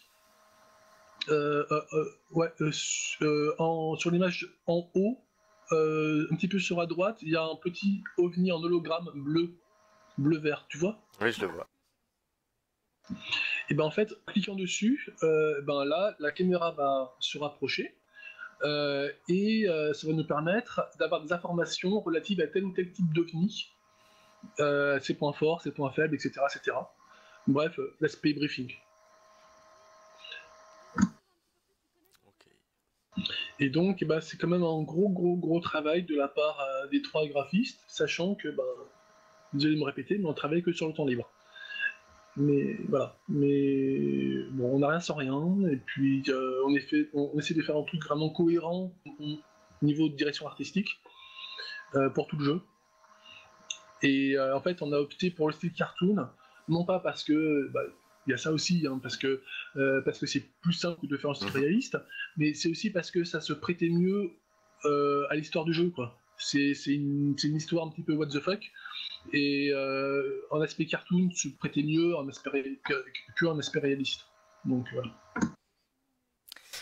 Sur l'image en haut, un petit peu sur la droite, il y a un petit OVNI en hologramme bleu-vert, tu vois? Oui, je le vois. Et ben en fait, en cliquant dessus, là, la caméra va se rapprocher. Et ça va nous permettre d'avoir des informations relatives à tel ou tel type d'OVNI, ses points forts, ses points faibles, etc. etc. Bref, l'aspect briefing. Ok. Et donc, c'est quand même un gros travail de la part des 3 graphistes, sachant que, vous allez me répéter, mais on travaille que sur le temps libre. Mais voilà, mais bon, on n'a rien sans rien, et puis on essaie de faire un truc vraiment cohérent au niveau de direction artistique pour tout le jeu. Et en fait, on a opté pour le style cartoon, non pas parce que il y a ça aussi, hein, parce que c'est plus simple de faire un style réaliste, mais c'est aussi parce que ça se prêtait mieux à l'histoire du jeu, quoi. C'est une histoire un petit peu what the fuck, et en aspect cartoon se prêtait mieux en aspect qu'en aspect réaliste. Donc voilà.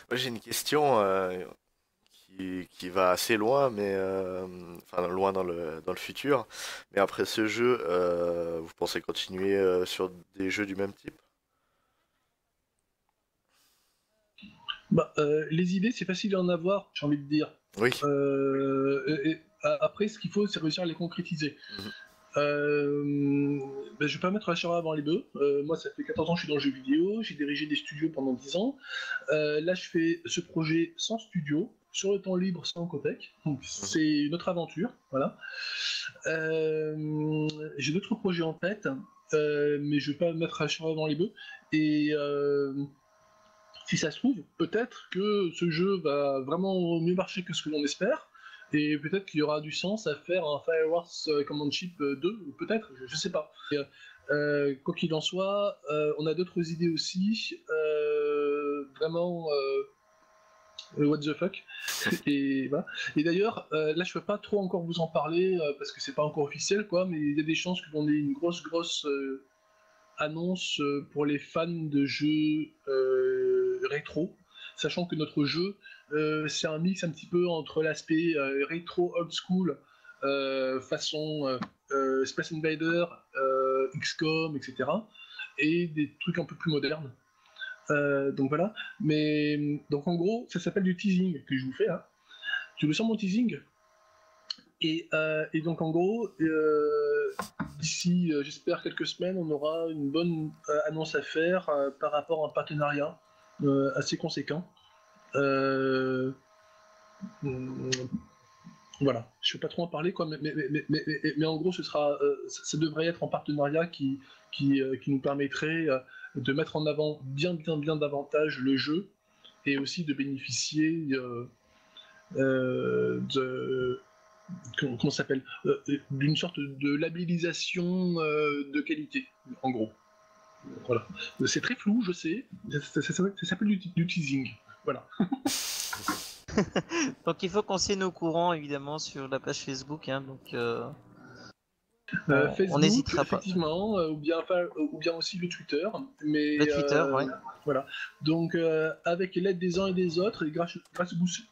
Moi, j'ai une question qui va assez loin, mais enfin loin dans le futur. Mais après ce jeu, vous pensez continuer sur des jeux du même type? Les idées, c'est facile d'en avoir, j'ai envie de dire. Oui. Après, ce qu'il faut, c'est réussir à les concrétiser. Je vais pas mettre la charrue avant les bœufs. Moi, ça fait 14 ans que je suis dans le jeu vidéo, j'ai dirigé des studios pendant 10 ans. Là, je fais ce projet sans studio, sur le temps libre, sans codec. Donc, c'est une autre aventure. Voilà. J'ai d'autres projets en tête, mais je vais pas mettre la charrue avant les bœufs. Et si ça se trouve, peut-être que ce jeu va vraiment mieux marcher que ce que l'on espère. Et peut-être qu'il y aura du sens à faire un Firewars Command Chip 2, peut-être, je sais pas. Et, quoi qu'il en soit, on a d'autres idées aussi, vraiment what the fuck. Et, voilà. Et d'ailleurs, là je peux pas trop encore vous en parler, parce que c'est pas encore officiel, quoi, mais il y a des chances que l'on ait une grosse annonce pour les fans de jeux rétro, sachant que notre jeu, c'est un mix un petit peu entre l'aspect rétro old school, façon Space Invader, XCOM, etc., et des trucs un peu plus modernes. Donc voilà. Mais donc en gros, ça s'appelle du teasing que je vous fais là. Tu le sens mon teasing? Et donc en gros, d'ici j'espère quelques semaines, on aura une bonne annonce à faire par rapport à un partenariat assez conséquent. Voilà, je ne vais pas trop en parler, quoi, mais en gros, ça devrait être un partenariat qui nous permettrait de mettre en avant bien davantage le jeu, et aussi de bénéficier comment ça s'appelle, d'une sorte de labellisation de qualité, en gros. Voilà. C'est très flou, je sais. Ça s'appelle du teasing. Voilà. Donc il faut qu'on s'y tienne au courant évidemment sur la page Facebook, hein, donc Facebook, on n'hésitera pas. Effectivement, ou bien aussi le Twitter. Mais, le Twitter, ouais. Voilà. Donc avec l'aide des uns et des autres, et grâce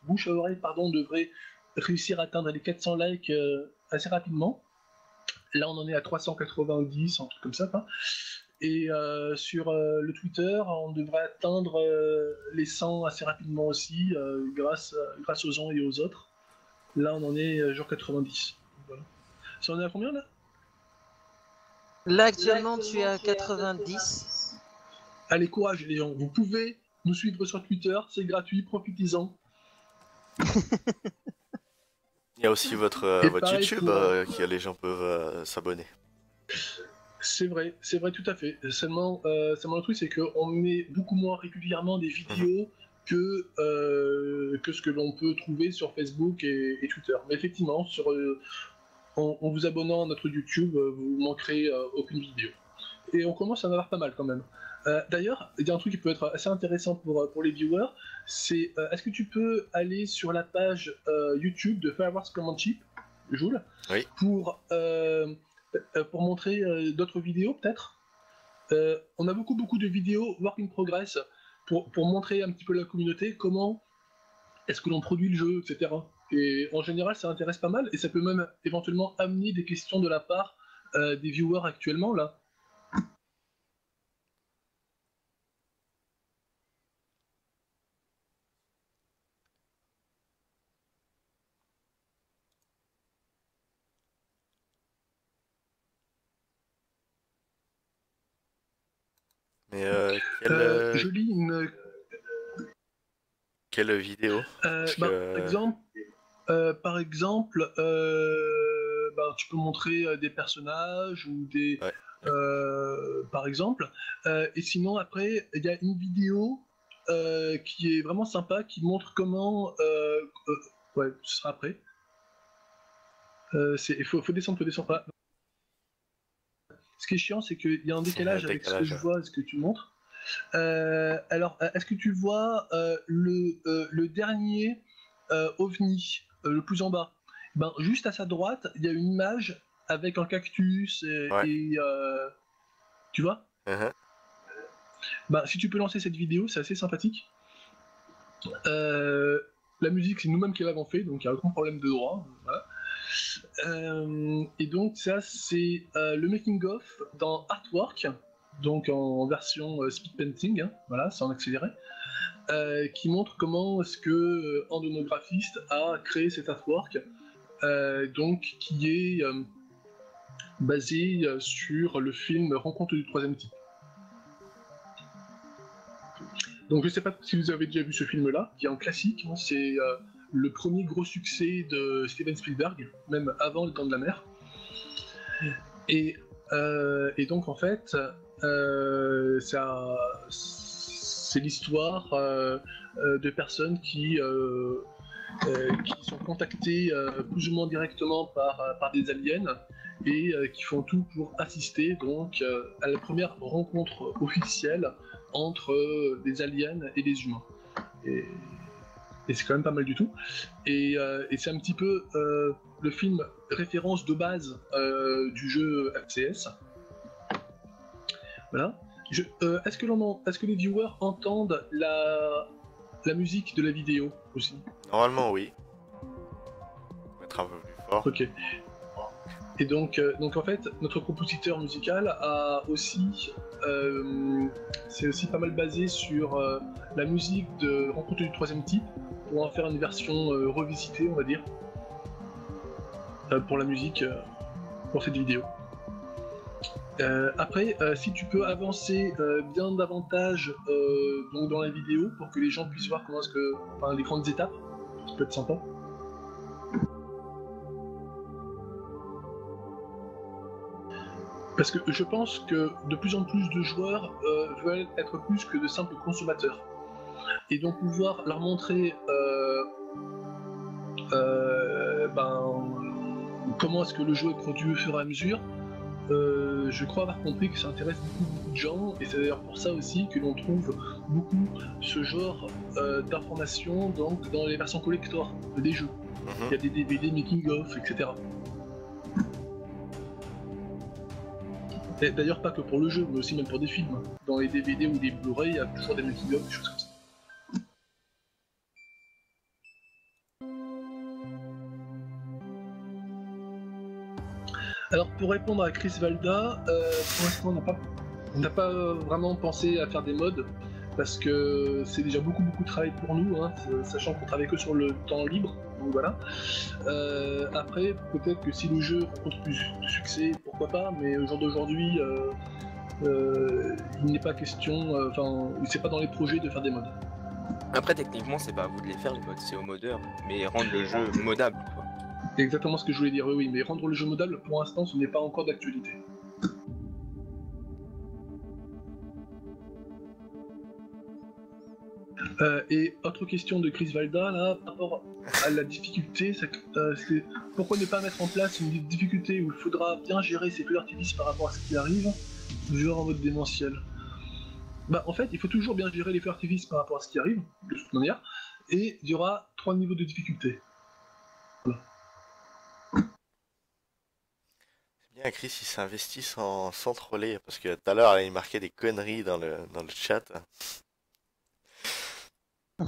bouche à oreille, pardon, on devrait réussir à atteindre les 400 likes assez rapidement. Là, on en est à 390, un truc comme ça. Hein. Et sur le Twitter, on devrait atteindre les 100 assez rapidement aussi, grâce aux uns et aux autres. Là, on en est genre 90. Voilà. Ça en est à combien, là? Là, actuellement, tu es à 90. Allez, courage, les gens. Vous pouvez nous suivre sur Twitter, c'est gratuit, profitez-en. Il y a aussi votre, Et votre pareil YouTube pour- qui les gens peuvent s'abonner. C'est vrai tout à fait. Seulement le truc, c'est qu'on met beaucoup moins régulièrement des vidéos que ce que l'on peut trouver sur Facebook et Twitter. Mais effectivement, en vous abonnant à notre YouTube, vous manquerez aucune vidéo. Et on commence à en avoir pas mal quand même. D'ailleurs, il y a un truc qui peut être assez intéressant pour les viewers, c'est est-ce que tu peux aller sur la page YouTube de Firewars Command Chip, Joule, Oui. pour montrer d'autres vidéos peut-être. On a beaucoup de vidéos work in progress pour montrer un petit peu la communauté comment est-ce que l'on produit le jeu, etc. Et en général, ça intéresse pas mal et ça peut même éventuellement amener des questions de la part des viewers actuellement là. Mais Je lis une. quelle vidéo? Parce que- Par exemple, tu peux montrer des personnages ou des. Ouais. Par exemple. Et sinon, après, il y a une vidéo qui est vraiment sympa qui montre comment. Ouais, ce sera après. Il faut descendre, Voilà. Ce qui est chiant, c'est qu'il y a un décalage avec ce que je vois et ce que tu montres. Alors, est-ce que tu vois le dernier OVNI, le plus en bas? Ben, juste à sa droite, il y a une image avec un cactus et tu vois? Ben, si tu peux lancer cette vidéo, c'est assez sympathique. La musique, c'est nous-mêmes qui l'avons fait, donc il n'y a aucun problème de droit. Voilà. Et donc ça, c'est le making-of dans Artwork, donc en version speed painting, hein, voilà, c'est en accéléré, qui montre comment est-ce que un de nos graphistes a créé cet artwork, donc qui est basé sur le film Rencontre du troisième type. Donc je sais pas si vous avez déjà vu ce film-là, qui est un classique, hein, c'est le premier gros succès de Steven Spielberg, même avant Le Temps de la Mer. Et donc en fait, c'est l'histoire de personnes qui sont contactées plus ou moins directement par des aliens et qui font tout pour assister donc à la première rencontre officielle entre des aliens et des humains. Et c'est quand même pas mal du tout. Et c'est un petit peu le film référence de base du jeu FCS. Voilà. Est-ce que les viewers entendent la musique de la vidéo aussi? Normalement, oui. Mettre un peu plus fort. Ok. Et donc en fait, notre compositeur musical a aussi, c'est aussi pas mal basé sur la musique de Rencontre du troisième type, pour en faire une version revisitée, on va dire, pour la musique, pour cette vidéo. Après, si tu peux avancer bien davantage donc dans la vidéo, pour que les gens puissent voir comment est-ce que, enfin, les grandes étapes, ça peut être sympa. Parce que je pense que de plus en plus de joueurs veulent être plus que de simples consommateurs. Et donc pouvoir leur montrer comment est-ce que le jeu est produit au fur et à mesure, je crois avoir compris que ça intéresse beaucoup de gens, et c'est d'ailleurs pour ça aussi que l'on trouve beaucoup ce genre d'informations donc, dans les versions collector des jeux. Il y a des DVD making-of, etc. Et d'ailleurs pas que pour le jeu, mais aussi même pour des films. Dans les DVD ou des Blu-ray, il y a toujours des making-of, des choses comme ça. Alors pour répondre à Chris Valda, pour l'instant on n'a pas vraiment pensé à faire des mods, parce que c'est déjà beaucoup de travail pour nous, hein, sachant qu'on travaille que sur le temps libre, donc voilà. Après, peut-être que si le jeu rencontre plus de succès, pourquoi pas, mais au jour d'aujourd'hui, il n'est pas question, c'est pas dans les projets de faire des mods. Après, techniquement, c'est pas à vous de les faire, les modes, c'est au modeur, mais rendre le jeu modable, quoi. C'est exactement ce que je voulais dire, oui, mais rendre le jeu modable, pour l'instant, ce n'est pas encore d'actualité. Et autre question de Chris Valda, là, par rapport à la difficulté, c'est pourquoi ne pas mettre en place une difficulté où il faudra bien gérer ses feux d'artifice par rapport à ce qui arrive, genre en mode démentiel. Bah, en fait, il faut toujours bien gérer les feux d'artifice par rapport à ce qui arrive, de toute manière, et il y aura 3 niveaux de difficulté. Voilà. C'est bien, Chris, il s'investit sans troller, parce que tout à l'heure, il marquait des conneries dans le chat. De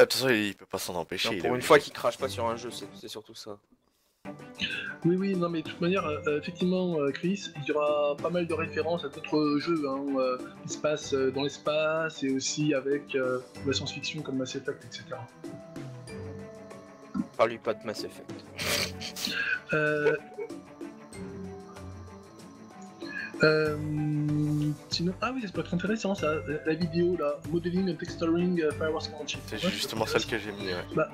toute façon, il peut pas s'en empêcher. Non, il est pour une obligé. fois qu'il crache pas sur un jeu, c'est surtout ça. Oui, non, mais de toute manière, effectivement, Chris, il y aura pas mal de références à d'autres jeux hein, qui se passent dans l'espace et aussi avec la science-fiction comme Mass Effect, etc. Parle-lui pas de Mass Effect. Sinon, ah oui, ça peut être intéressant ça, la vidéo là, Modeling and Texturing Firewall Launching. C'est justement celle que j'ai mis. Ouais.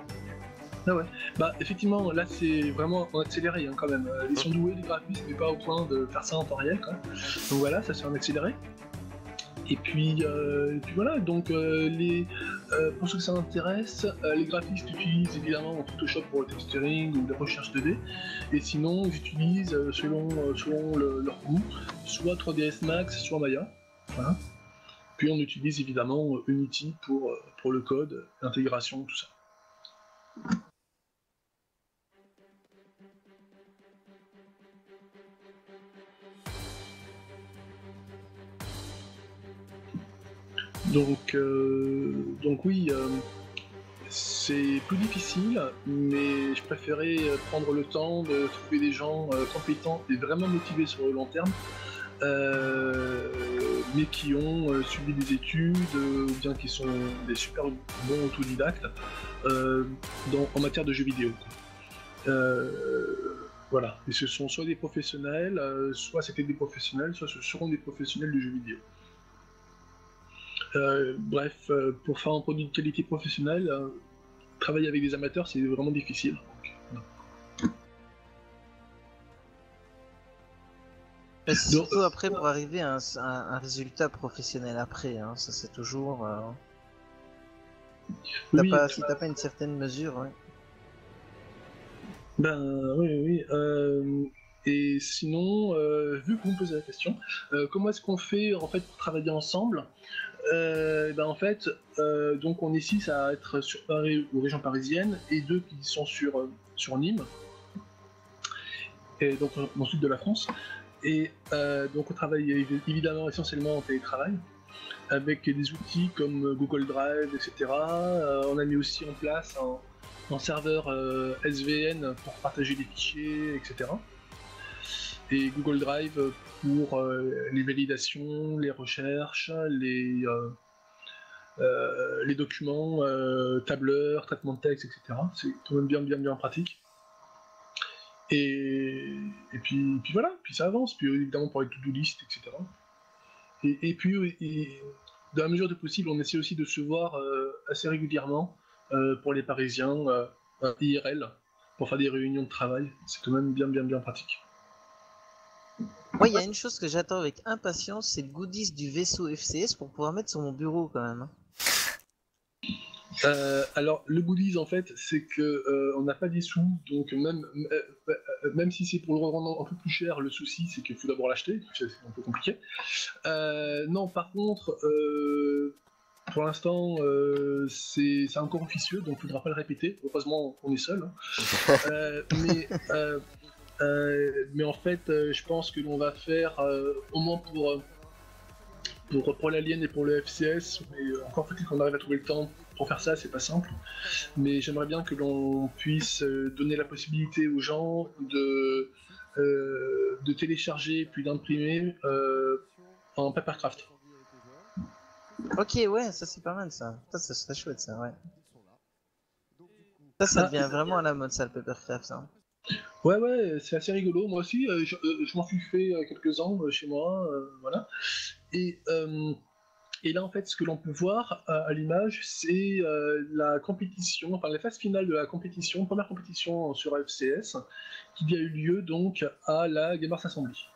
Ah ouais, bah effectivement, là c'est vraiment en accéléré hein, quand même. Ils sont doués les graphistes, mais pas au point de faire ça en temps réel quoi. Donc voilà, ça c'est en accéléré. Et puis voilà, donc pour ceux que ça intéresse, les graphistes utilisent évidemment Photoshop pour le texturing ou la recherche 2D, et sinon ils utilisent selon leur goût, soit 3ds Max, soit Maya. Voilà. Puis on utilise évidemment Unity pour le code, l'intégration, tout ça. Donc oui, c'est plus difficile, mais je préférais prendre le temps de trouver des gens compétents et vraiment motivés sur le long terme, mais qui ont suivi des études ou bien qui sont des super bons autodidactes en matière de jeux vidéo. Voilà, et ce sont soit des professionnels, soit c'était des professionnels, soit ce seront des professionnels du jeu vidéo. Bref, pour faire un produit de qualité professionnelle, travailler avec des amateurs, c'est vraiment difficile. Mais c'est surtout après pour arriver à un résultat professionnel après, hein, ça c'est toujours... si t'as pas une certaine mesure, ouais. Ben oui. Et sinon, vu que vous me posez la question, comment est-ce qu'on fait en fait pour travailler ensemble? En fait, donc on est 6 à être sur Paris ou région parisienne et 2 qui sont sur Nîmes, et donc dans le sud de la France. Et donc on travaille évidemment essentiellement en télétravail, avec des outils comme Google Drive, etc. On a mis aussi en place un serveur SVN pour partager des fichiers, etc. Et Google Drive pour les validations, les recherches, les documents, tableurs, traitement de texte, etc. C'est quand même bien pratique. Et puis voilà, puis ça avance, puis évidemment pour les to-do list, etc. Et puis, dans la mesure du possible, on essaie aussi de se voir assez régulièrement pour les Parisiens, IRL, pour faire des réunions de travail. C'est quand même bien pratique. Moi, il y a une chose que j'attends avec impatience, c'est le goodies du vaisseau FCS pour pouvoir mettre sur mon bureau quand même. Alors, le goodies, en fait, c'est que on n'a pas des sous, donc même si c'est pour le revendre un peu plus cher, le souci, c'est qu'il faut d'abord l'acheter, c'est un peu compliqué. Non, par contre, pour l'instant, c'est encore officieux, donc il ne faudra pas le répéter. Heureusement, on est seul. Mais en fait, je pense que l'on va faire, au moins pour l'Alien et pour le FCS, mais encore faut-il qu'on arrive à trouver le temps pour faire ça, c'est pas simple. Mais j'aimerais bien que l'on puisse donner la possibilité aux gens de télécharger puis d'imprimer en papercraft. Ok, ouais, ça c'est pas mal ça. Ça serait chouette ça, ouais. Ça devient vraiment à la mode ça, le papercraft. Ça. Ouais, c'est assez rigolo. Moi aussi, je m'en suis fait quelques-uns chez moi, voilà. Et Et là, en fait, ce que l'on peut voir à l'image, c'est la compétition, enfin la phase finale de la compétition, première compétition sur FCS, qui a eu lieu donc à la Gamers Assembly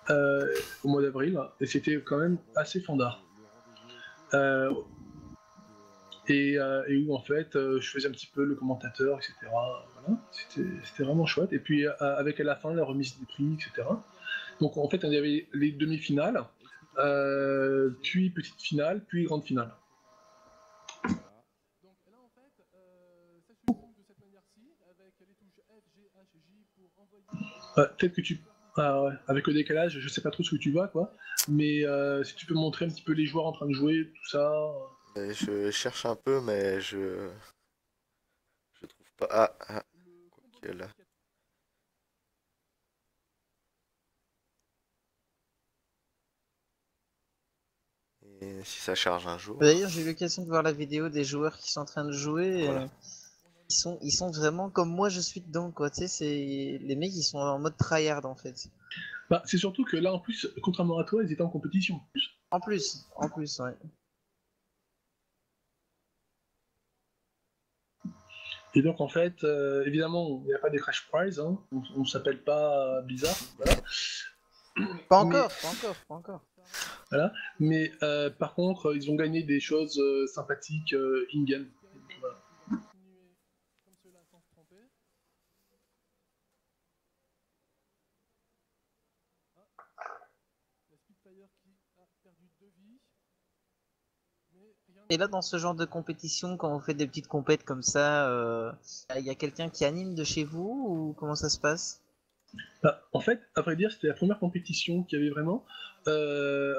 au mois d'avril, et c'était quand même assez fandard. Et où en fait je faisais un petit peu le commentateur, etc. Voilà, c'était vraiment chouette. Et puis avec à la fin la remise des prix, etc. Donc en fait il y avait les demi-finales, puis petite finale, puis grande finale. Peut-être que tu... Ah ouais, avec le décalage, je sais pas trop ce que tu vois, quoi. Mais si tu peux montrer un petit peu les joueurs en train de jouer, tout ça. Et je cherche un peu, mais je trouve pas. Ah, quoique là. Et si ça charge un jour. D'ailleurs, j'ai eu l'occasion de voir la vidéo des joueurs qui sont en train de jouer. Voilà. Ils sont vraiment comme moi je suis dedans, quoi. Tu sais, c'est les mecs, ils sont en mode tryhard en fait. Bah, c'est surtout que là, en plus, contrairement à toi, ils étaient en compétition. En plus, ouais. Et donc, en fait, évidemment, il n'y a pas des Crash Prize, hein. On ne s'appelle pas Blizzard, voilà. Pas encore, pas encore, pas encore. Voilà. Mais par contre, ils ont gagné des choses sympathiques in-game. Voilà. Et là, dans ce genre de compétition, quand vous faites des petites compètes comme ça, il y a quelqu'un qui anime de chez vous ou comment ça se passe? Bah, en fait, à vrai dire, c'était la première compétition qu'il y avait vraiment.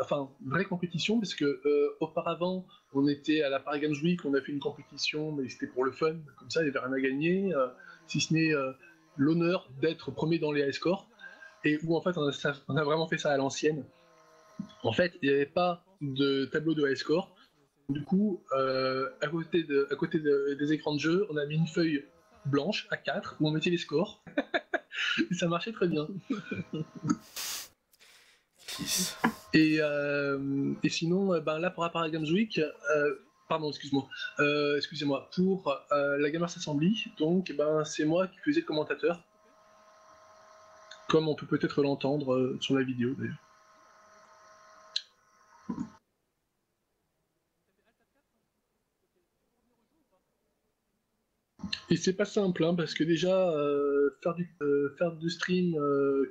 Enfin, vraie compétition, parce que auparavant, on était à la Paris Games Week, on a fait une compétition, mais c'était pour le fun, comme ça, il n'y avait rien à gagner, si ce n'est l'honneur d'être premier dans les high scores, et où en fait, on a vraiment fait ça à l'ancienne. En fait, il n'y avait pas de tableau de high score. Du coup, à côté des écrans de jeu, on a mis une feuille blanche à 4 où on mettait les scores. Et ça marchait très bien. Et sinon, ben là, pour la Paris Games Week, pardon, excusez-moi, pour la Gamers Assembly, donc ben, c'est moi qui faisais le commentateur, comme on peut peut-être l'entendre sur la vidéo d'ailleurs. Et c'est pas simple, hein, parce que déjà, faire du stream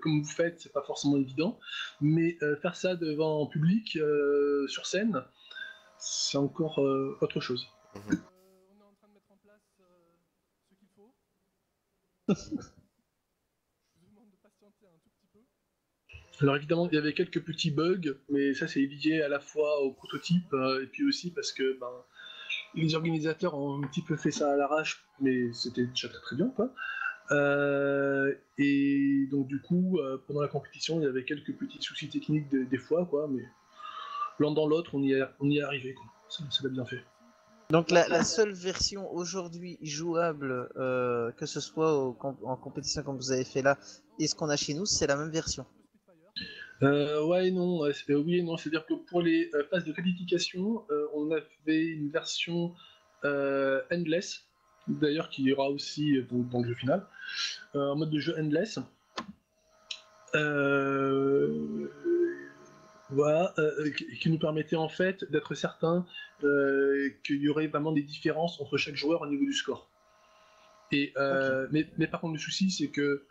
comme vous faites, c'est pas forcément évident, mais faire ça devant public, sur scène, c'est encore autre chose. Alors évidemment, il y avait quelques petits bugs, mais ça c'est lié à la fois au prototype et puis aussi parce que ben, les organisateurs ont un petit peu fait ça à l'arrache, mais c'était déjà très très bien, quoi. Et donc du coup, pendant la compétition, il y avait quelques petits soucis techniques des fois, quoi, mais l'un dans l'autre, on y est arrivé, quoi. Ça l'a bien fait. Donc la seule version aujourd'hui jouable, que ce soit en compétition comme vous avez fait là, et ce qu'on a chez nous, c'est la même version. Ouais et non, oui et non, c'est-à-dire que pour les phases de qualification, on avait une version endless, d'ailleurs qui ira aussi dans le jeu final, en mode de jeu endless. Voilà, qui nous permettait en fait d'être certain qu'il y aurait vraiment des différences entre chaque joueur au niveau du score. Et, okay. mais par contre, le souci, c'est que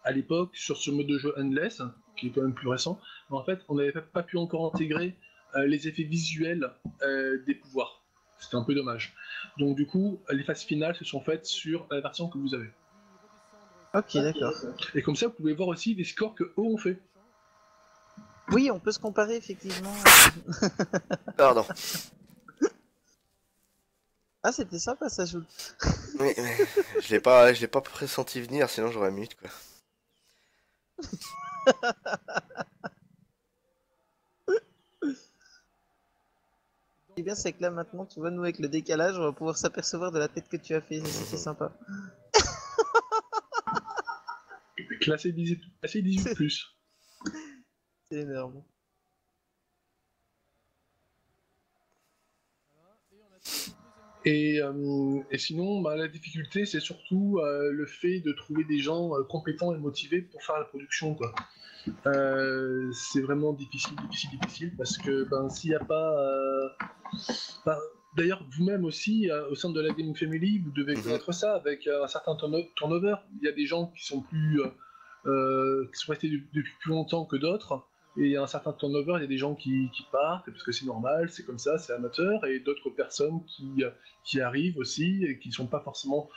à l'époque, sur ce mode de jeu endless, qui est quand même plus récent, en fait, on n'avait pas pu encore intégrer les effets visuels des pouvoirs. C'était un peu dommage. Donc du coup, les phases finales se sont faites sur la version que vous avez. Ok, d'accord. Et comme ça, vous pouvez voir aussi les scores que eux ont fait. Oui, on peut se comparer effectivement. Pardon. Ah, c'était sympa ça, joue. Oui, mais je l'ai pas pressenti venir, sinon j'aurais mute quoi. Ce qui est bien, c'est que là maintenant, tu vois, nous avec le décalage, on va pouvoir s'apercevoir de la tête que tu as fait. C'est sympa. Classé 18 plus. C'est énorme. Et sinon, bah, la difficulté, c'est surtout le fait de trouver des gens compétents et motivés pour faire la production, quoi. C'est vraiment difficile, parce que ben, s'il n'y a pas... ben, d'ailleurs, vous-même aussi, au sein de la Gaming Family, vous devez connaître ça, avec un certain turnover. Il y a des gens qui sont qui sont restés depuis plus longtemps que d'autres, et il y a un certain turnover, il y a des gens qui partent, parce que c'est normal, c'est comme ça, c'est amateur, et d'autres personnes qui arrivent aussi, et qui ne sont pas forcément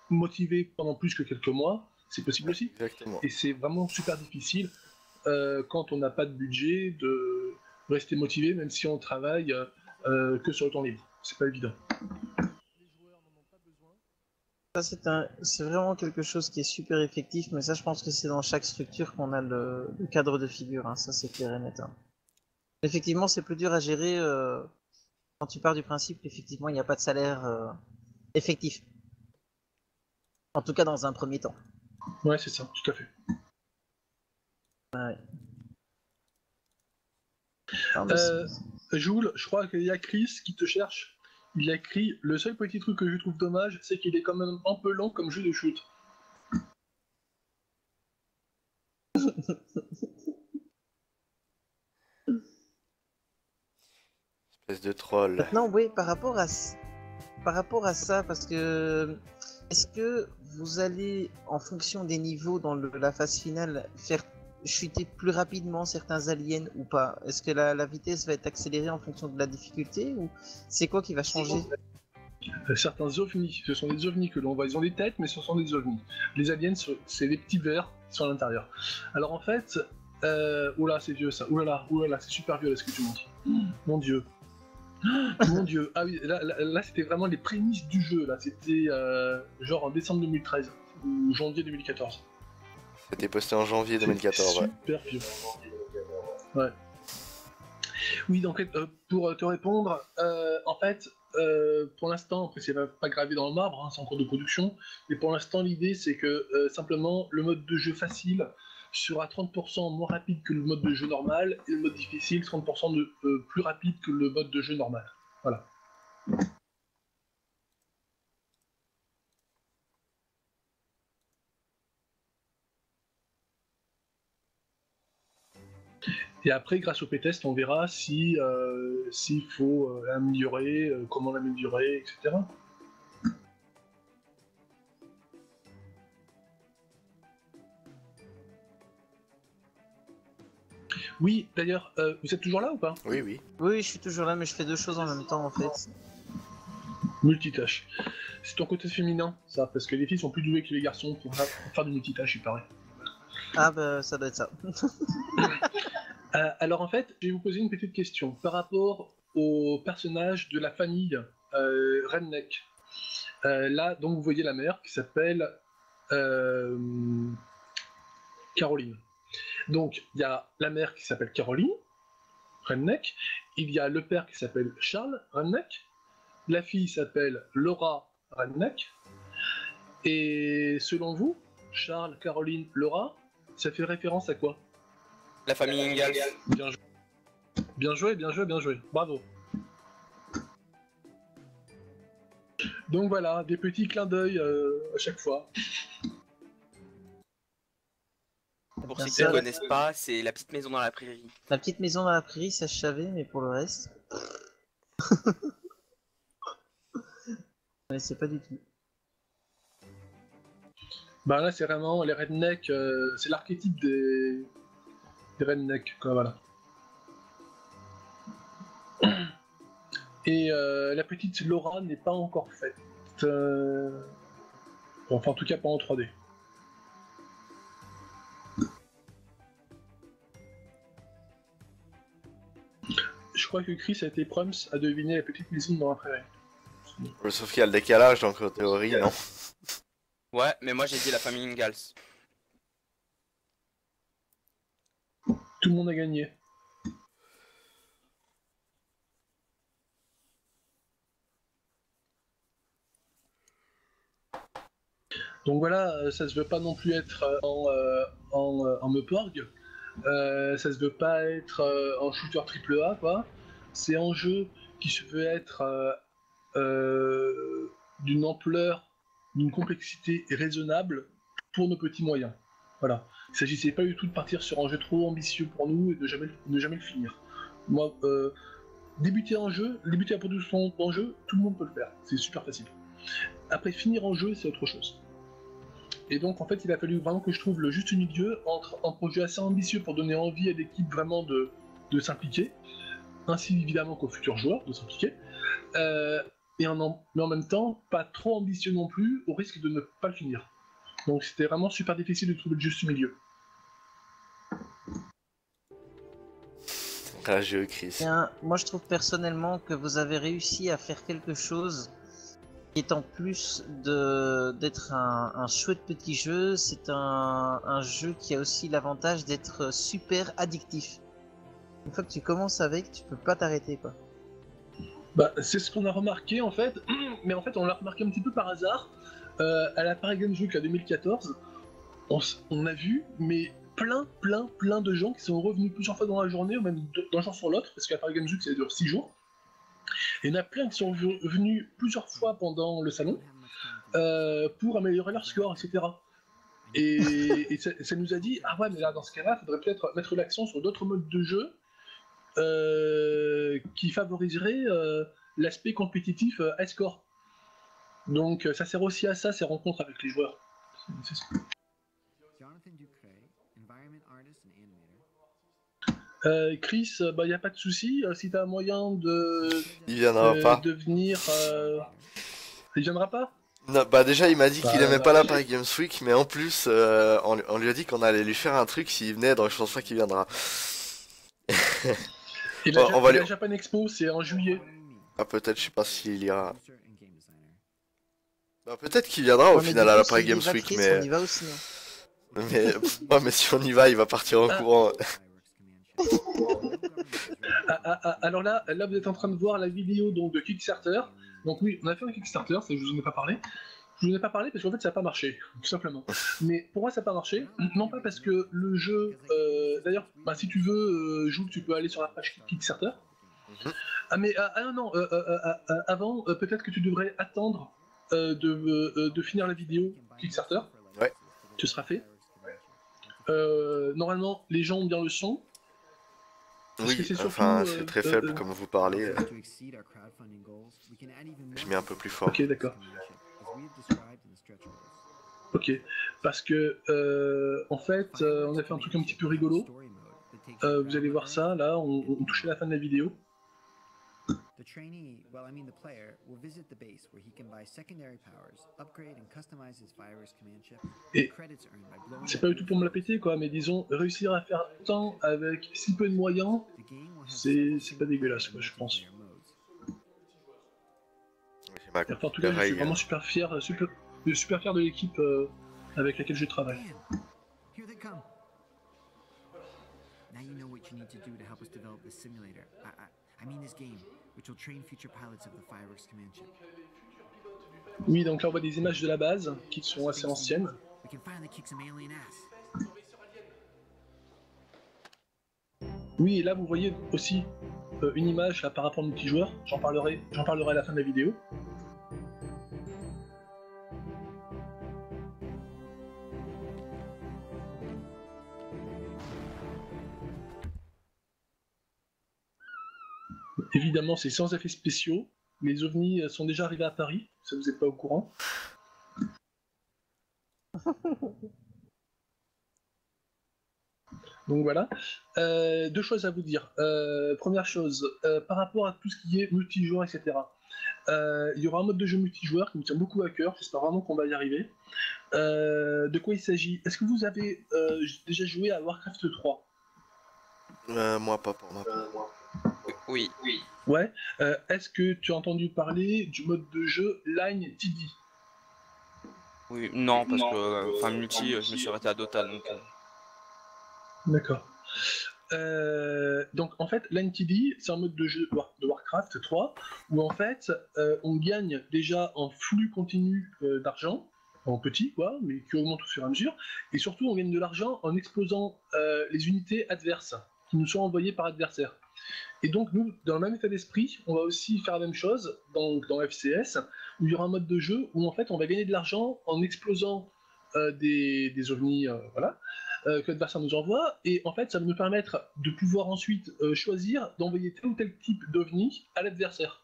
motivées pendant plus que quelques mois, c'est possible aussi. Exactement. Et c'est vraiment super difficile quand on n'a pas de budget de rester motivé, même si on travaille que sur le temps libre. C'est pas évident. Ça, c'est vraiment quelque chose qui est super effectif, mais ça, je pense que c'est dans chaque structure qu'on a le cadre de figure, hein. Ça, c'est clair et net, hein. Effectivement, c'est plus dur à gérer quand tu pars du principe qu'effectivement, il n'y a pas de salaire effectif. En tout cas, dans un premier temps. Ouais, c'est ça, tout à fait. Ouais. Joule, je crois qu'il y a Chris qui te cherche. Il a écrit: le seul petit truc que je trouve dommage, c'est qu'il est quand même un peu lent comme jeu de shoot. Espèce de troll. Maintenant, oui, par rapport à ça, parce que est-ce que vous allez, en fonction des niveaux dans la phase finale, faire chuter plus rapidement certains aliens ou pas? Est-ce que la vitesse va être accélérée en fonction de la difficulté, ou c'est quoi qui va changer? Certains ovnis, ce sont des ovnis que l'on voit, ils ont des têtes, mais ce sont des ovnis. Les aliens, c'est des petits vers qui sont à l'intérieur. Alors en fait, oula, c'est vieux ça, oulala, c'est super vieux là ce que tu montres. Mon dieu. Mon dieu, ah oui, là c'était vraiment les prémices du jeu, là c'était genre en décembre 2013 ou janvier 2014. C'était posté en janvier 2014, ouais. Super vieux. Ouais. Oui, donc pour te répondre, en fait, pour l'instant, après c'est pas gravé dans le marbre, hein, c'est en cours de production, mais pour l'instant l'idée c'est que simplement le mode de jeu facile sera 30% moins rapide que le mode de jeu normal, et le mode difficile 30% plus rapide que le mode de jeu normal. Voilà. Et après, grâce au P-test, on verra s'il faut améliorer, comment l'améliorer, etc. Oui, d'ailleurs, vous êtes toujours là ou pas? Oui, oui. Oui, je suis toujours là, mais je fais deux choses en même temps en fait. Multitâche. C'est ton côté féminin, ça, parce que les filles sont plus douées que les garçons pour faire du multitâche, il paraît. Ah bah ça doit être ça. Alors en fait, je vais vous poser une petite question par rapport au personnage de la famille Redneck. Là, donc vous voyez la mère qui s'appelle Caroline. Donc il y a la mère qui s'appelle Caroline Redneck, il y a le père qui s'appelle Charles Redneck, la fille s'appelle Laura Redneck, et selon vous, Charles, Caroline, Laura, ça fait référence à quoi? La famille Ingalls. Bien joué. Bien joué, bien joué, bien joué. Bravo. Donc voilà, des petits clins d'œil à chaque fois. Pour Bien ceux qui ça. ne connaissent pas, c'est la petite maison dans la prairie. La petite maison dans la prairie, ça je savais, mais pour le reste... Je sais pas du tout. Bah là, c'est vraiment les rednecks, c'est l'archétype des rednecks, quoi, voilà. Et la petite Laura n'est pas encore faite. Enfin, en tout cas, pas en 3D. Je crois que Chris a été proms à deviner la petite maison dans la prairie. Sauf qu'il y a le décalage, donc en théorie, non. Ouais, mais moi j'ai dit la famille Ingalls. Tout le monde a gagné. Donc voilà, ça se veut pas non plus être en Meporg. Ça se veut pas être en shooter AAA, quoi. C'est un jeu qui se veut être d'une ampleur, d'une complexité raisonnable pour nos petits moyens. Voilà. Il ne s'agissait pas du tout de partir sur un jeu trop ambitieux pour nous et de ne jamais le finir. Moi, débuter la production d'un jeu, tout le monde peut le faire. C'est super facile. Après, finir en jeu, c'est autre chose. Et donc, en fait, il a fallu vraiment que je trouve le juste milieu entre un projet assez ambitieux pour donner envie à l'équipe vraiment de s'impliquer, ainsi évidemment qu'aux futurs joueurs de s'impliquer, mais en même temps, pas trop ambitieux non plus, au risque de ne pas le finir. Donc c'était vraiment super difficile de trouver le juste milieu. Rageux, Chris. Bien, moi je trouve personnellement que vous avez réussi à faire quelque chose qui est en plus d'être un chouette petit jeu, c'est un jeu qui a aussi l'avantage d'être super addictif. Une fois que tu commences avec, tu peux pas t'arrêter quoi. Bah, c'est ce qu'on a remarqué en fait, mais en fait on l'a remarqué un petit peu par hasard. À la Paris Games Week 2014, on a vu mais plein de gens qui sont revenus plusieurs fois dans la journée, ou même d'un jour sur l'autre, parce que la Paris Games Week ça dure 6 jours. Et il y en a plein qui sont venus plusieurs fois pendant le salon pour améliorer leur score, etc. Et ça nous a dit, ah ouais, mais là dans ce cas-là, il faudrait peut-être mettre l'accent sur d'autres modes de jeu qui favoriseraient l'aspect compétitif high score. Donc ça sert aussi à ça, ces rencontres avec les joueurs. C'est ça. Chris, bah y a pas de souci. Si t'as un moyen il viendra pas. de venir, il viendra pas. Non, bah déjà il m'a dit qu'il aimait pas la Paris Games Week, mais en plus on lui a dit qu'on allait lui faire un truc s'il venait, donc je pense pas qu'il viendra. Et la Japan Expo c'est en juillet. Ah peut-être, je sais pas s'il ira. Bah, peut-être qu'il viendra au final à la Paris Games Week, mais... On y va aussi, hein. mais si on y va, il va partir en courant. Alors là vous êtes en train de voir la vidéo donc, de Kickstarter. Donc oui, on a fait un Kickstarter, ça je vous en ai pas parlé. Je vous en ai pas parlé parce qu'en fait ça n'a pas marché, tout simplement. Mais pourquoi ça n'a pas marché? Non pas parce que le jeu... D'ailleurs, bah, si tu veux, Jules, tu peux aller sur la page Kickstarter. Ah mais non, avant, peut-être que tu devrais attendre de finir la vidéo Kickstarter. Ouais. Ce sera fait. Normalement, les gens ont bien le son. Oui, enfin, c'est très faible comme vous parlez. Je mets un peu plus fort. Ok, d'accord. Ok, parce que en fait, on a fait un truc un petit peu rigolo. Vous allez voir ça, là, on touche à la fin de la vidéo. The trainee, the player, will visit the base where he can buy secondary powers, upgrade and customize his virus command chip. Et c'est pas du tout pour me la péter quoi, mais disons, réussir à faire tant avec si peu de moyens, c'est pas dégueulasse quoi, je pense. En tout cas, je suis vraiment super fier de l'équipe avec laquelle je travaille. Now you know what you need to do to help us develop this simulator. This game, which will train future pilots of the Fireworks command chip. Oui, donc là on voit des images de la base qui sont assez anciennes. We can finally kick some alien ass. Oui, et là vous voyez aussi une image là, par rapport au multijoueur. J'en parlerai à la fin de la vidéo. Évidemment, c'est sans effets spéciaux. Les ovnis sont déjà arrivés à Paris, ça vous êtes pas au courant. Donc voilà. Deux choses à vous dire. Première chose, par rapport à tout ce qui est multijoueur, etc. Il y aura un mode de jeu multijoueur qui me tient beaucoup à cœur. J'espère vraiment qu'on va y arriver. De quoi il s'agit? Est-ce que vous avez déjà joué à Warcraft 3? Moi pas pour ma part. Oui. Ouais. Est-ce que tu as entendu parler du mode de jeu Line TD? Oui, non, parce que multi, je me suis arrêté à Dota, donc... D'accord. Donc en fait, Line TD, c'est un mode de jeu de Warcraft 3 où en fait, on gagne déjà en flux continu d'argent, en petit quoi, mais qui augmente au fur et à mesure, et surtout on gagne de l'argent en explosant les unités adverses qui nous sont envoyées par adversaire. Et donc, nous, dans le même état d'esprit, on va aussi faire la même chose dans FCS, où il y aura un mode de jeu où en fait on va gagner de l'argent en explosant des ovnis voilà, que l'adversaire nous envoie, et en fait ça va nous permettre de pouvoir ensuite choisir d'envoyer tel ou tel type d'ovni à l'adversaire.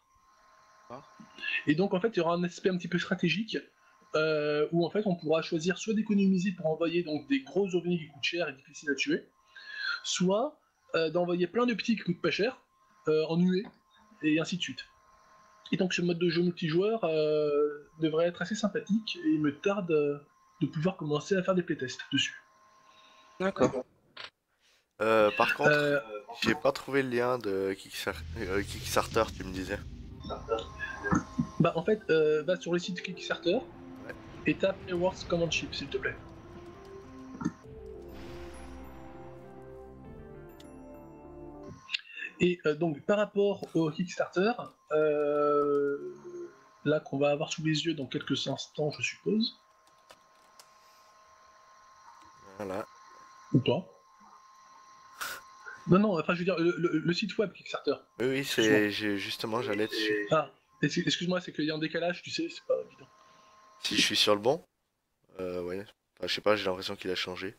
Et donc en fait il y aura un aspect un petit peu stratégique où en fait on pourra choisir soit d'économiser pour envoyer donc des gros ovnis qui coûtent cher et difficiles à tuer, soit d'envoyer plein de petits qui coûtent pas cher en nuée, et ainsi de suite. Et donc ce mode de jeu multijoueur devrait être assez sympathique, et il me tarde de pouvoir commencer à faire des playtests dessus. D'accord. Par contre, j'ai pas trouvé le lien de Kickstarter, tu me disais. Bah en fait, va sur le site Kickstarter et tape Awards Command Ship, s'il te plaît. Et donc par rapport au Kickstarter, là qu'on va avoir sous les yeux dans quelques instants, je suppose. Voilà. Ou pas. Non, enfin je veux dire le site web Kickstarter. Oui, justement, j'allais dessus. Ah, excuse-moi, c'est qu'il y a un décalage, tu sais, c'est pas évident. Si je suis sur le bon, ouais. Enfin, je sais pas, j'ai l'impression qu'il a changé.